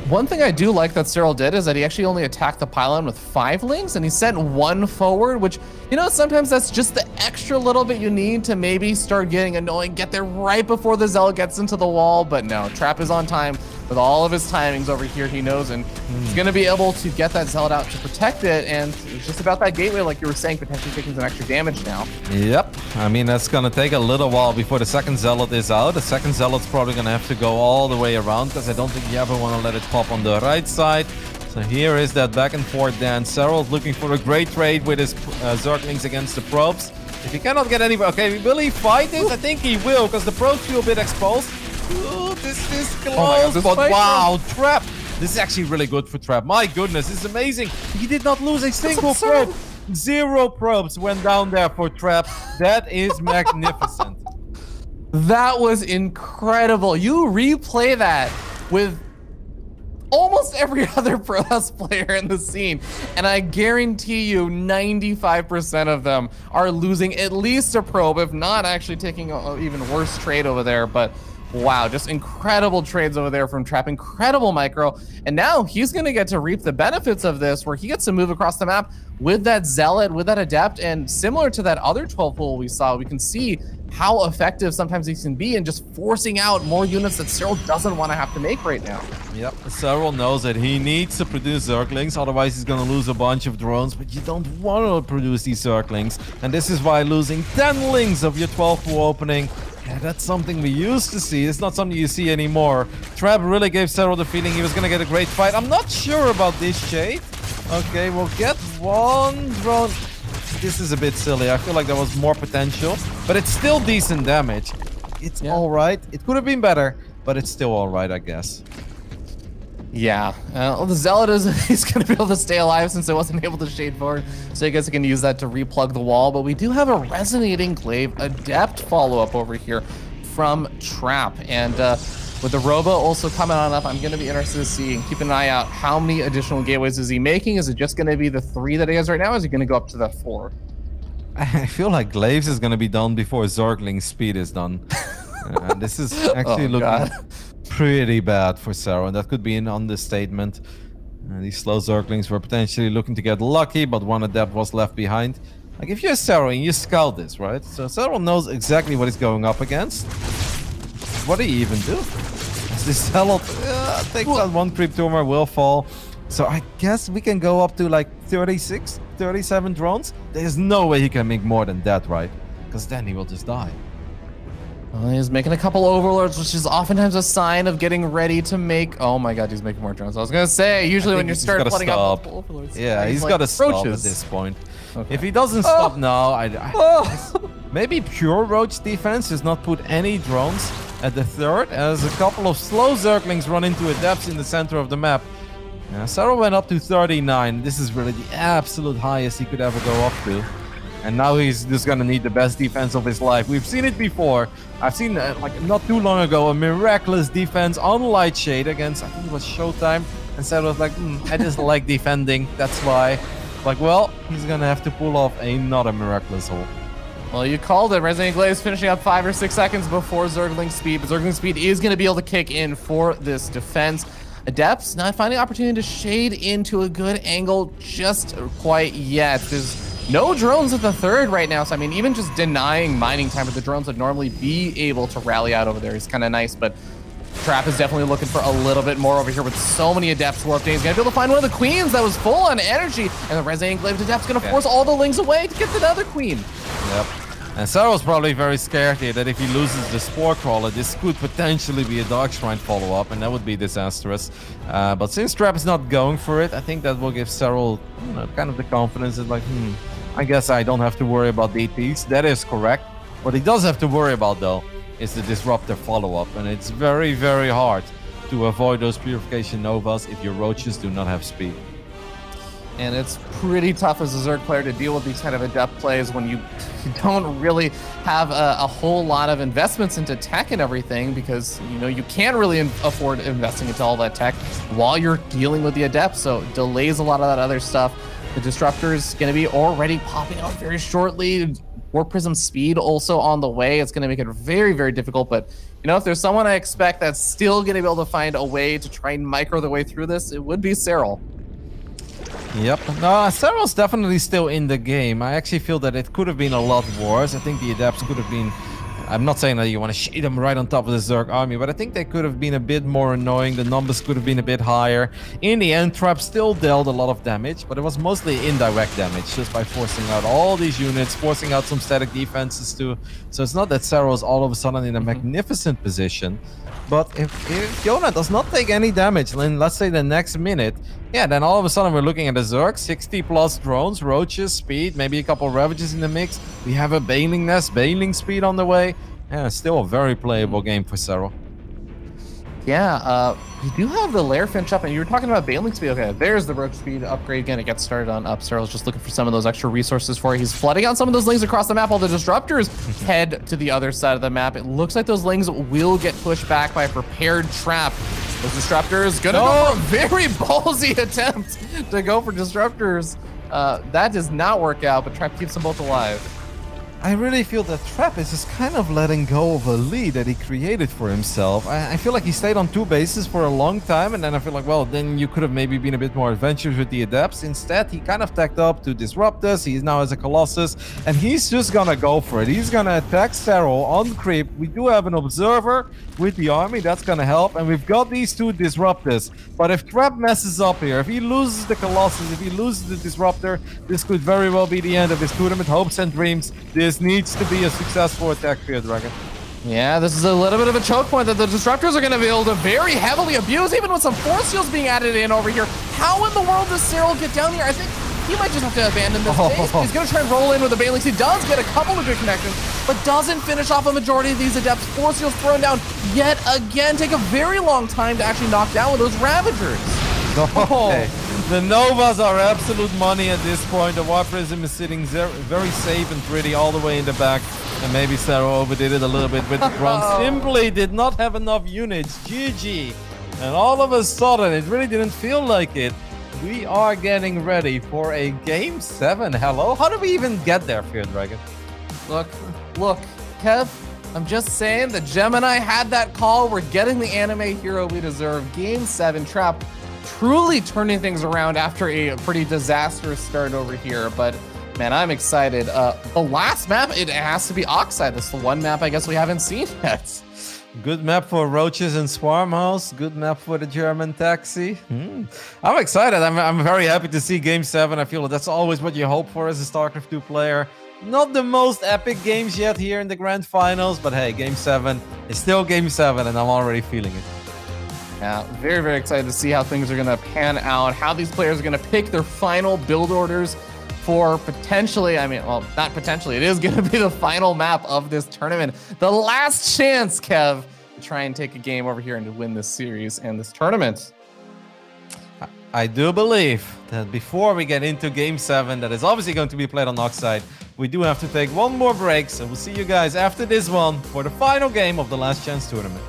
One thing I do like that Serral did is that he actually only attacked the pylon with 5 lings, and he sent 1 forward, which, you know, sometimes that's just the extra little bit you need to maybe start getting annoying, get there right before the Zealot gets into the wall. But no, Trap is on time with all of his timings over here, he knows, and he's going to be able to get that Zealot out to protect it. And it's just about that gateway, like you were saying, potentially taking some extra damage now. Yep, I mean, that's going to take a little while before the second Zealot is out. The second Zealot's probably going to have to go all the way around, because I don't think you ever want to let it pop on the right side. So here is that back and forth dance. Serral's looking for a great trade with his Zerglings against the probes. If he cannot get anybody, okay, will he fight it? I think he will, because the pros feel a bit exposed. Ooh, this is close, God, this but fight, wow, Trap. This is actually really good for Trap. My goodness, this is amazing. He did not lose a single probe. 0 probes went down there for Trap. That is magnificent. That was incredible. You replay that with almost every other Pro House player in the scene, and I guarantee you 95% of them are losing at least a probe, if not actually taking an even worse trade over there. But wow, just incredible trades over there from Trap, incredible micro, and now he's gonna get to reap the benefits of this, where he gets to move across the map with that Zealot, with that Adept, and similar to that other 12 pool we saw, we can see how effective sometimes he can be in just forcing out more units that Serral doesn't want to have to make right now. Yep, Serral knows that he needs to produce Zerglings, otherwise he's gonna lose a bunch of drones, but you don't want to produce these Zerglings, and this is why losing 10 lings of your 12 pool opening, yeah, that's something we used to see. It's not something you see anymore. Trap really gave Serral the feeling he was gonna get a great fight. I'm not sure about this shade. Okay, we'll get one drone. This is a bit silly. I feel like there was more potential, but it's still decent damage. It's all right. It could have been better, but it's still all right, I guess. Yeah, the Zealot he's going to be able to stay alive since it wasn't able to shade forward, so I guess he can use that to replug the wall, but we do have a Resonating Glaive Adept follow-up over here from Trap, and with the Robo also coming on up, I'm going to be interested to see and keep an eye out how many additional gateways is he making. Is it just going to be the 3 that he has right now, or is he going to go up to the 4? I feel like Glaives is going to be done before Zergling Speed is done. This is actually looking pretty bad for Serral, and that could be an understatement. These slow Zerglings were potentially looking to get lucky, but one Adept was left behind. Like, if you're Serral and you scout this, right? So Serral knows exactly what he's going up against. What do you even do? As this Zealot takes out 1 creep tumor, will fall. So I guess we can go up to like 36, 37 drones. There's no way he can make more than that, right? Because then he will just die. Well, he's making a couple overlords, which is oftentimes a sign of getting ready to make... Oh my god, he's making more drones. I was going to say, usually when you start flooding out multiple overlords... Yeah, he's got to stop at this point. Okay. If he doesn't stop now, maybe pure Roach defense does not put any drones at the 3rd, as a couple of slow Zerglings run into Adepts in the center of the map. Serral went up to 39. This is really the absolute highest he could ever go up to. And now he's just gonna need the best defense of his life. We've seen it before. I've seen, like, not too long ago, a miraculous defense on Light Shade against, I think it was Showtime. And Serral was like, I just like defending, that's why. Like, well, he's gonna have to pull off another miraculous ult. Well, you called it. Resonating Glaive is finishing up 5 or 6 seconds before Zergling Speed, but Zergling Speed is going to be able to kick in for this defense. Adepts not finding opportunity to shade into a good angle just quite yet. There's no drones at the 3rd right now, so I mean, even just denying mining time, but the drones would normally be able to rally out over there is kind of nice, but Trap is definitely looking for a little bit more over here with so many Adepts warped in. He's going to be able to find one of the Queens that was full on energy, and the Resonating Glaive Adept's going to force all the Lings away to get the other Queen. Yep. And Serral's probably very scared here that if he loses the Spore Crawler, this could potentially be a Dark Shrine follow-up, and that would be disastrous. But since Trap is not going for it, I think that will give Serral, you know, kind of the confidence that, like, I guess I don't have to worry about DPs. That is correct. What he does have to worry about, though, is the Disruptor follow-up, and it's very, very hard to avoid those Purification Novas if your Roaches do not have speed. And it's pretty tough as a Zerg player to deal with these kind of Adept plays when you don't really have a whole lot of investments into tech and everything, because, you know, you can't really afford investing into all that tech while you're dealing with the Adept, so it delays a lot of that other stuff. The Disruptor is going to be already popping out very shortly. Warp Prism speed also on the way. It's going to make it very, very difficult, but, you know, if there's someone I expect that's still going to be able to find a way to try and micro their way through this, it would be Serral. Yep. No, Serral's definitely still in the game. I actually feel that it could have been a lot worse. I think the Adepts could have been I'm not saying that you want to shade them right on top of the Zerg army, but I think they could have been a bit more annoying. The numbers could have been a bit higher. In the end, Trap still dealt a lot of damage, but it was mostly indirect damage, just by forcing out all these units, forcing out some static defenses too. So it's not that Serral is all of a sudden in a magnificent position. But if Yona does not take any damage in, let's say, the next minute, yeah, then all of a sudden we're looking at a Zerg, 60 plus drones, roaches, speed, maybe a couple of Ravages in the mix. We have a Bailing Nest, Bailing speed on the way. Yeah, still a very playable game for Serral. Yeah, you do have the Lair Finch up, and you were talking about Bailing speed. Okay, there's the Roach speed upgrade. Again, it gets started on up. Serral's just looking for some of those extra resources for it. He's flooding out some of those lings across the map while the Disruptors head to the other side of the map. It looks like those lings will get pushed back by a prepared trap. Those Disruptors gonna go for a very ballsy attempt to go for Disruptors. That does not work out, but Trap keeps them both alive. I really feel that Trap is just kind of letting go of a lead that he created for himself. I feel like he stayed on 2 bases for a long time, and then I feel like, well, then you could have maybe been a bit more adventurous with the Adepts. Instead, he kind of tacked up to Disrupt us. He now has a Colossus, and he's just gonna go for it. He's gonna attack Serral on creep. We do have an Observer with the army. That's gonna help, and we've got these 2 Disruptors. But if Trap messes up here, if he loses the Colossus, if he loses the Disruptor, this could very well be the end of his tournament hopes and dreams. This needs to be a successful attack for your Dragon. Yeah, this is a little bit of a choke point that the Disruptors are going to be able to very heavily abuse, even with some Force Shields being added in over here. How in the world does Serral get down here? I think he might just have to abandon this base. He's going to try and roll in with the Bailings. He does get a couple of good connections, but doesn't finish off a majority of these Adepts. Force Shields thrown down yet again. Take a very long time to actually knock down with those Ravagers. Okay. The Novas are absolute money at this point. The War Prism is sitting very safe and pretty all the way in the back. And maybe Serral overdid it a little bit with the drone. Simply did not have enough units. GG. And all of a sudden, it really didn't feel like it. We are getting ready for a Game 7. Hello? How did we even get there, Fear Dragon? Look, Kev, I'm just saying that Gemini had that call. We're getting the anime hero we deserve. Game 7, Trap truly turning things around after a pretty disastrous start over here. But man, I'm excited. The last map, it has to be Oxide. That's the one map I guess we haven't seen yet. Good map for Roaches and Swarm House. Good map for the German Taxi. I'm excited. I'm very happy to see Game 7. I feel that's always what you hope for as a StarCraft 2 player. Not the most epic games yet here in the Grand Finals, but hey, Game 7 is still Game 7, and I'm already feeling it. Yeah, very, very excited to see how things are going to pan out, how these players are going to pick their final build orders for potentially, I mean, well, not potentially, it is going to be the final map of this tournament. The last chance, Kev, to try and take a game over here and to win this series and this tournament. I do believe that before we get into Game 7, that is obviously going to be played on Oxide, we do have to take one more break, so we'll see you guys after this one for the final game of the Last Chance tournament.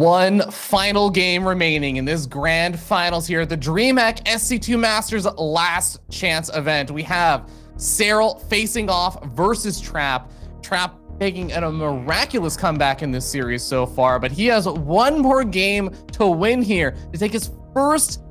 one final game remaining in this grand finals here at the DreamHack SC2 Masters last chance event. We have Serral facing off versus Trap. Trap making a miraculous comeback in this series so far, but he has one more game to win here to take his first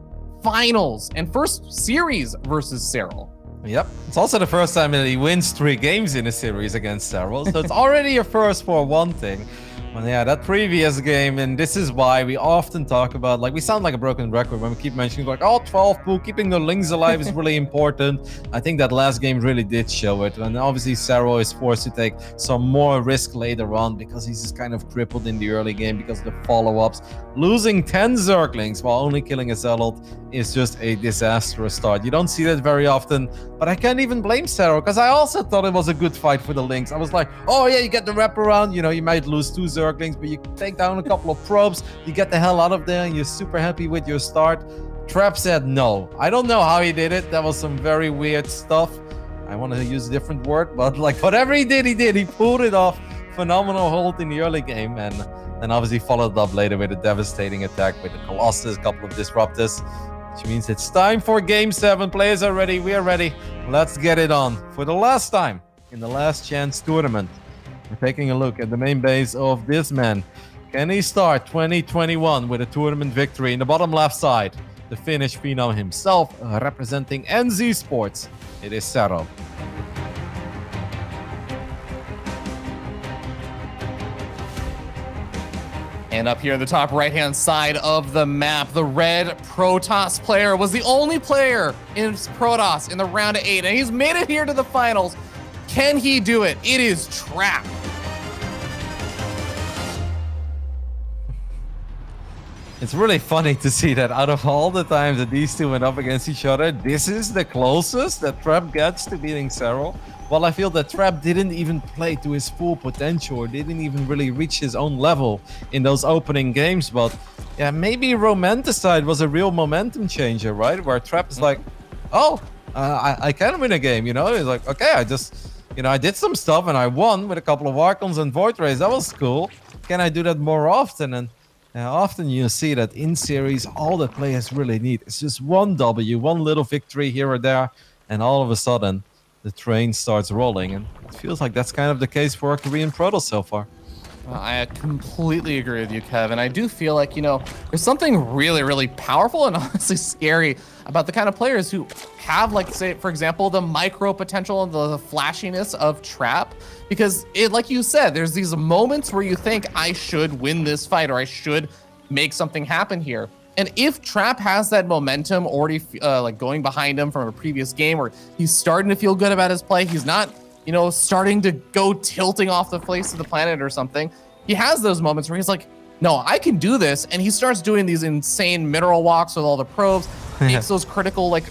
finals and first series versus Serral. Yep, it's also the first time that he wins 3 games in a series against Serral, so it's already a first for one thing. Well, yeah, that previous game, and this is why we often talk about, like, we sound like a broken record when we keep mentioning, like, oh, 12 pool, keeping the links alive is really important. I think that last game really did show it, and obviously Serral is forced to take some more risk later on because he's just kind of crippled in the early game because of the follow-ups. Losing 10 Zerglings while only killing a Zealot is just a disastrous start. You don't see that very often, but I can't even blame Serral because I also thought it was a good fight for the links. I was like, oh yeah, you get the wraparound, you know, you might lose 2 Zerglings, but you take down a couple of probes, you get the hell out of there, and you're super happy with your start. Trap said no. I don't know how he did it. That was some very weird stuff. I want to use a different word, but like whatever he did, he pulled it off. Phenomenal hold in the early game, and then obviously followed up later with a devastating attack with the Colossus, a couple of Disruptors, which means it's time for Game 7. Players are ready. We are ready. Let's get it on. For the last time in the last chance tournament, we're taking a look at the main base of this man. Can he start 2021 with a tournament victory? In the bottom left side, the Finnish phenom himself, representing NZ Sports. It is Serral. And up here in the top right-hand side of the map, the red Protoss player was the only player in Protoss in the round of 8, and he's made it here to the finals. Can he do it? It is Trap. It's really funny to see that out of all the times that these two went up against each other, this is the closest that Trap gets to beating Serral. Well, I feel that Trap didn't even play to his full potential, or didn't even really reach his own level in those opening games. But yeah, maybe Romanticide was a real momentum changer, right? Where Trap is like, oh, I can win a game, you know? He's like, okay, I just, you know, I did some stuff and I won with a couple of Archons and Void Rays. That was cool. Can I do that more often? And often you see that in series, all the players really need is just one W, one little victory here or there, and all of a sudden, the train starts rolling, and it feels like that's kind of the case for Korean Protoss so far. I completely agree with you, Kevin. I do feel like, you know, there's something really, really powerful and honestly scary about the kind of players who have, like, say, for example, the micro potential and the flashiness of Trap. Because, like you said, there's these moments where you think, I should win this fight, or I should make something happen here. And if Trap has that momentum already like going behind him from a previous game, where he's starting to feel good about his play, he's not, you know, starting to go tilting off the face of the planet or something. He has those moments where he's like, no, I can do this. And he starts doing these insane mineral walks with all the probes, makes those critical like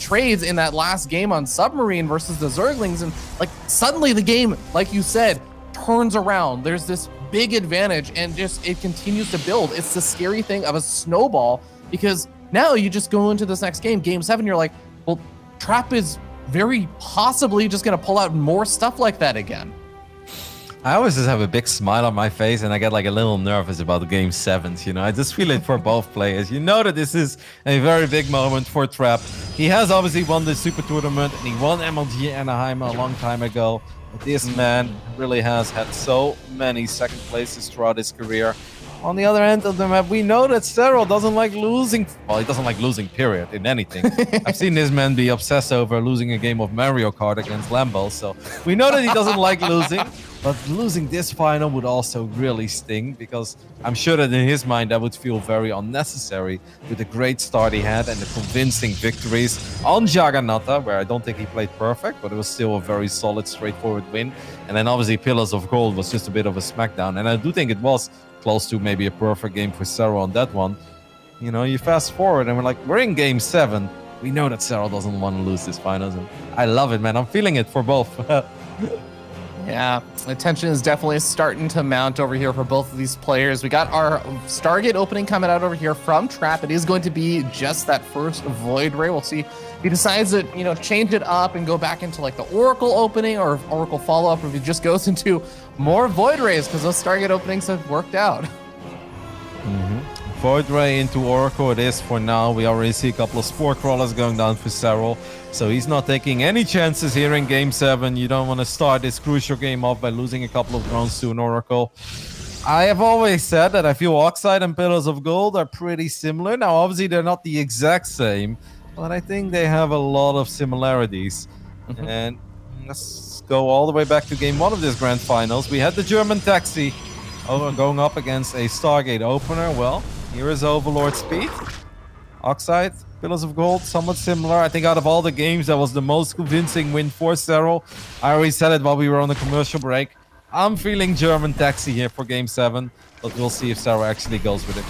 trades in that last game on Submarine versus the Zerglings. And like suddenly the game, like you said, turns around. There's this big advantage, and just it continues to build. It's the scary thing of a snowball, because now you just go into this next game, Game 7, you're like, well, Trap is very possibly just going to pull out more stuff like that again. I always just have a big smile on my face, and I get like a little nervous about the Game 7s, you know. I just feel it for both players. You know that this is a very big moment for Trap. He has obviously won the Super Tournament, and he won MLG Anaheim a long time ago. But this man really has had so many second places throughout his career. On the other end of the map, we know that Serral doesn't like losing. Well, he doesn't like losing, period, in anything. I've seen this man be obsessed over losing a game of Mario Kart against Lambo, so we know that he doesn't like losing. But losing this final would also really sting, because I'm sure that in his mind that would feel very unnecessary with the great start he had and the convincing victories on Jagannatha, where I don't think he played perfect, but it was still a very solid, straightforward win. And then obviously Pillars of Gold was just a bit of a smackdown, and I do think it was close to maybe a perfect game for Serral on that one. You know, you fast forward and we're like, we're in Game 7. We know that Serral doesn't want to lose this finals, and I love it, man. I'm feeling it for both. Yeah, the tension is definitely starting to mount over here for both of these players. We got our Stargate opening coming out over here from Trap. It is going to be just that first Void Ray. We'll see if he decides to, you know, change it up and go back into like the Oracle opening, or Oracle follow-up, or if he just goes into more Void Rays, because those Stargate openings have worked out. Void Ray into Oracle it is for now. We already see a couple of Spore Crawlers going down for Serral. So he's not taking any chances here in Game 7. You don't want to start this crucial game off by losing a couple of drones to an Oracle. I have always said that I feel Oxide and Pillars of Gold are pretty similar. Now, obviously, they're not the exact same, but I think they have a lot of similarities. And let's go all the way back to Game 1 of this Grand Finals. We had the German Taxi going up against a Stargate opener. Well, here is Overlord Speed. Oxide, Pillars of Gold, somewhat similar. I think out of all the games, that was the most convincing win for Serral. I already said it while we were on the commercial break. I'm feeling German Taxi here for Game 7, but we'll see if Serral actually goes with it.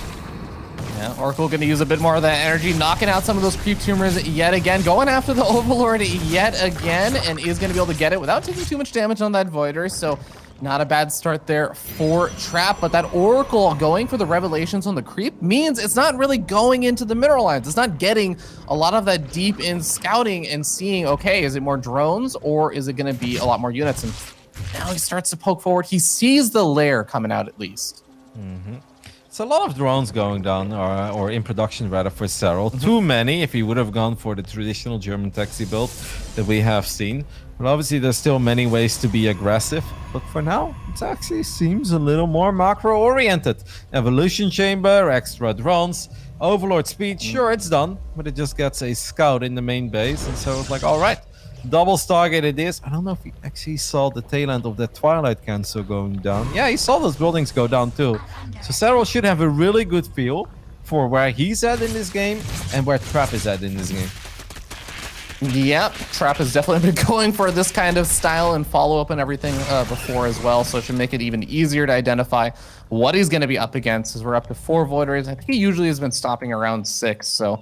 Yeah, Oracle going to use a bit more of that energy, knocking out some of those creep tumors yet again, going after the Overlord yet again, and is going to be able to get it without taking too much damage on that Voider. So not a bad start there for Trap, but that Oracle going for the Revelations on the creep means it's not really going into the mineral lines. It's not getting a lot of that deep in scouting and seeing, okay, is it more drones or is it going to be a lot more units? And now he starts to poke forward. He sees the lair coming out at least. It's a lot of drones going down, or in production rather, for Serral. Too many if he would have gone for the traditional German Taxi build that we have seen. But obviously there's still many ways to be aggressive. But for now, it actually seems a little more macro-oriented. Evolution Chamber, extra drones, Overlord Speed, sure, it's done. But it just gets a scout in the main base. And so it's like, all right, double Stargate it is. I don't know if he actually saw the tail end of that Twilight Cancel going down. Yeah, he saw those buildings go down too. So Serral should have a really good feel for where he's at in this game and where Trap is at in this game. Yep, Trap has definitely been going for this kind of style and follow-up and everything before as well, so it should make it even easier to identify what he's going to be up against, as we're up to 4 Voiders. I think he usually has been stopping around 6, so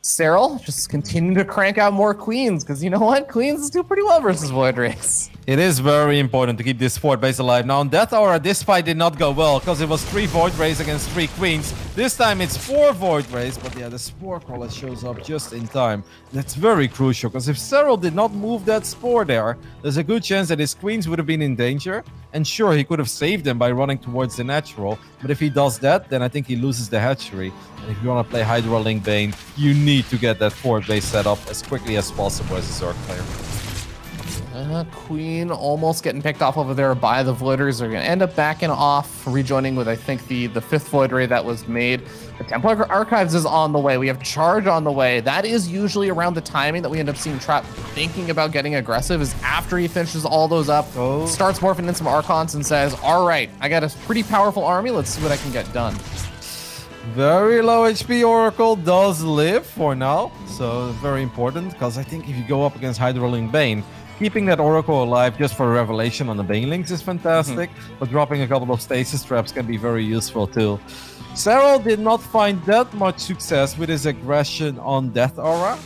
Serral just continue to crank out more Queens, because you know what? Queens do pretty well versus Void Rays. It is very important to keep this fort base alive. Now, on Death Aura, this fight did not go well, because it was 3 Void Rays against 3 Queens. This time it's 4 Void Rays, but yeah, the Spore Crawler shows up just in time. That's very crucial, because if Serral did not move that Spore there, there's a good chance that his Queens would have been in danger. And sure, he could have saved them by running towards the natural, but if he does that, then I think he loses the hatchery. And if you want to play Hydra Link Bane, you need to get that fort base set up as quickly as possible as a Zerg player. Queen almost getting picked off over there by the Voiders. They're going to end up backing off, rejoining with, I think, the 5th Void Ray that was made. The Templar Archives is on the way. We have Charge on the way. That is usually around the timing that we end up seeing Trap thinking about getting aggressive, is after he finishes all those up, starts morphing in some Archons and says, all right, I got a pretty powerful army. Let's see what I can get done. Very low HP Oracle does live for now, so very important, because I think if you go up against Hydra Link Bane, keeping that Oracle alive just for Revelation on the Banelings is fantastic, but dropping a couple of stasis traps can be very useful too. Serral did not find that much success with his aggression on Death Aura.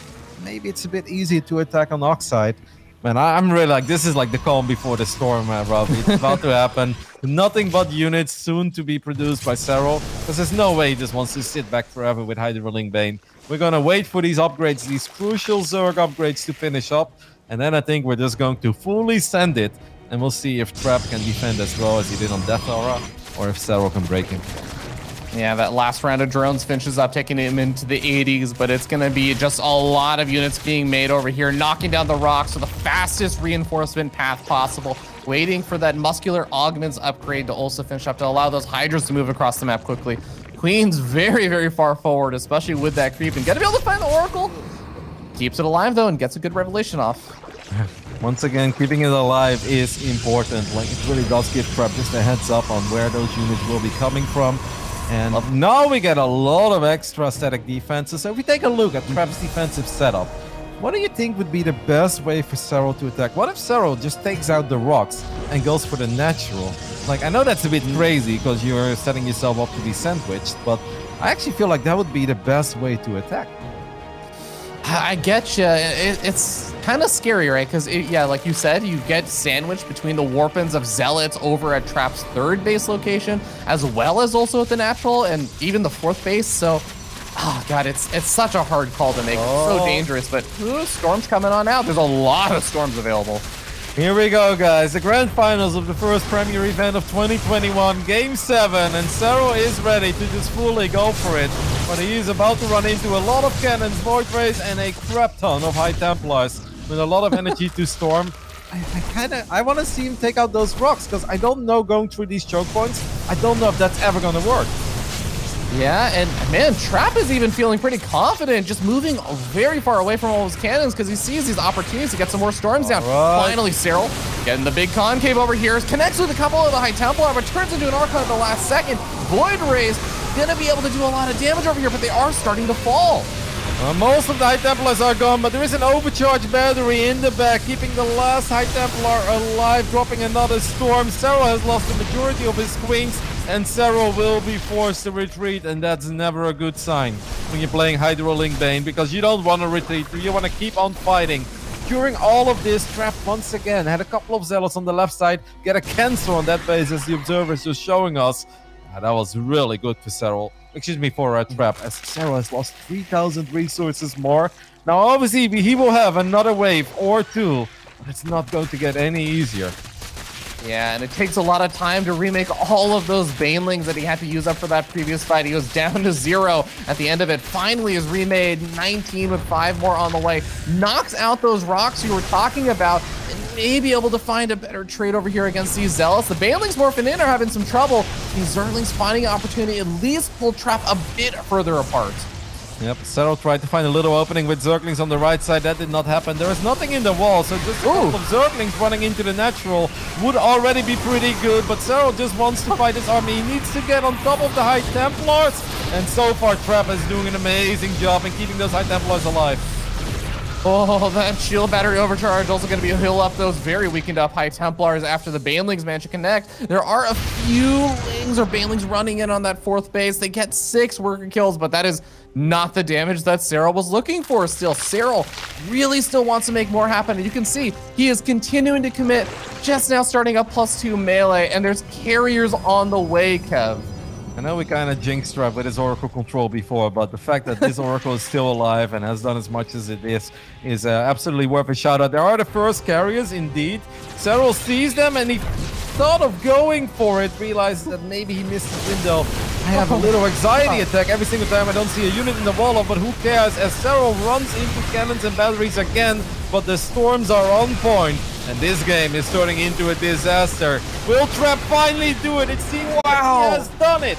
Maybe it's a bit easy to attack on Oxide. Man, I'm really like, this is like the calm before the storm, Rob. It's about to happen. Nothing but units soon to be produced by Serral, because there's no way he just wants to sit back forever with Hydra Link Bane. We're gonna wait for these upgrades, these crucial Zerg upgrades to finish up. And then I think we're just going to fully send it, and we'll see if Trap can defend as well as he did on Death Aura, or if Serral can break him. Yeah, that last round of drones finishes up, taking him into the 80s, but it's going to be just a lot of units being made over here, knocking down the rocks with the fastest reinforcement path possible, waiting for that Muscular Augments upgrade to also finish up to allow those Hydras to move across the map quickly. Queen's very, very far forward, especially with that creep, and gonna be able to find the Oracle. Keeps it alive though and gets a good Revelation off. Once again, keeping it alive is important. Like, it really does give Trap just a heads up on where those units will be coming from. And now we get a lot of extra static defenses. So if we take a look at Trap's defensive setup, what do you think would be the best way for Serral to attack? What if Serral just takes out the rocks and goes for the natural? Like, I know that's a bit crazy because you're setting yourself up to be sandwiched, but I actually feel like that would be the best way to attack. I get you. It's kind of scary, right? Because, yeah, like you said, you get sandwiched between the Warpins of Zealots over at Trap's 3rd base location, as well as also at the natural and even the 4th base. So, oh, God, it's such a hard call to make. It's so dangerous, but Storm's coming on out. There's a lot of Storms available. Here we go, guys. The grand finals of the first Premier event of 2021, Game 7. And Serral is ready to just fully go for it. But he is about to run into a lot of cannons, Void Rays, and a crap ton of High Templars with a lot of energy to storm. I want to see him take out those rocks, because I don't know, going through these choke points, I don't know if that's ever going to work. Yeah, and man, Trap is even feeling pretty confident, just moving very far away from all his cannons because he sees these opportunities to get some more storms down. Finally, Serral getting the big concave over here, connects with a couple of the High Templar, but turns into an Archon at the last second. Void Rays gonna be able to do a lot of damage over here, but they are starting to fall. Most of the High Templars are gone, but there is an overcharged battery in the back, keeping the last High Templar alive, dropping another storm. Serral has lost the majority of his queens, and Serral will be forced to retreat, and that's never a good sign when you're playing Hydrolink Bane, because you don't want to retreat, you want to keep on fighting. During all of this, Trap once again had a couple of Zealots on the left side, get a cancel on that base, as the observer is just showing us. That was really good for Serral. Excuse me, for Trap, as Serral has lost 3,000 resources more. Now, obviously, he will have another wave or two, but it's not going to get any easier. Yeah, and it takes a lot of time to remake all of those Banelings that he had to use up for that previous fight. He was down to 0 at the end of it. Finally is remade, 19 with 5 more on the way. Knocks out those rocks you were talking about, and may be able to find a better trade over here against these Zealots. The Banelings morphing in are having some trouble. These Zerglings finding an opportunity to at least pull Trap a bit further apart. Yep, Serral tried to find a little opening with Zerglings on the right side. That did not happen. There is nothing in the wall, so just a couple of Zerglings running into the natural would already be pretty good. But Serral just wants to fight his army. He needs to get on top of the High Templars. And so far, Trap is doing an amazing job in keeping those High Templars alive. Oh, that shield battery overcharge also going to be a heal up those very weakened up High Templars after the Banelings manage to connect. There are a few Lings or Banelings running in on that 4th base. They get 6 worker kills, but that is not the damage that Serral was looking for still. Serral really still wants to make more happen. And you can see he is continuing to commit, just now starting up +2 melee, and there's carriers on the way, Kev. I know we kind of jinxed Trap with his Oracle control before, but the fact that this Oracle is still alive and has done as much as it is absolutely worth a shout out. There are the first carriers, indeed. Serral sees them and he thought of going for it, realizes that maybe he missed the window. I have a little anxiety attack every single time I don't see a unit in the wall, but who cares, as Serral runs into cannons and batteries again, but the storms are on point. And this game is turning into a disaster. Will Trap finally do it? It seems like he has done it.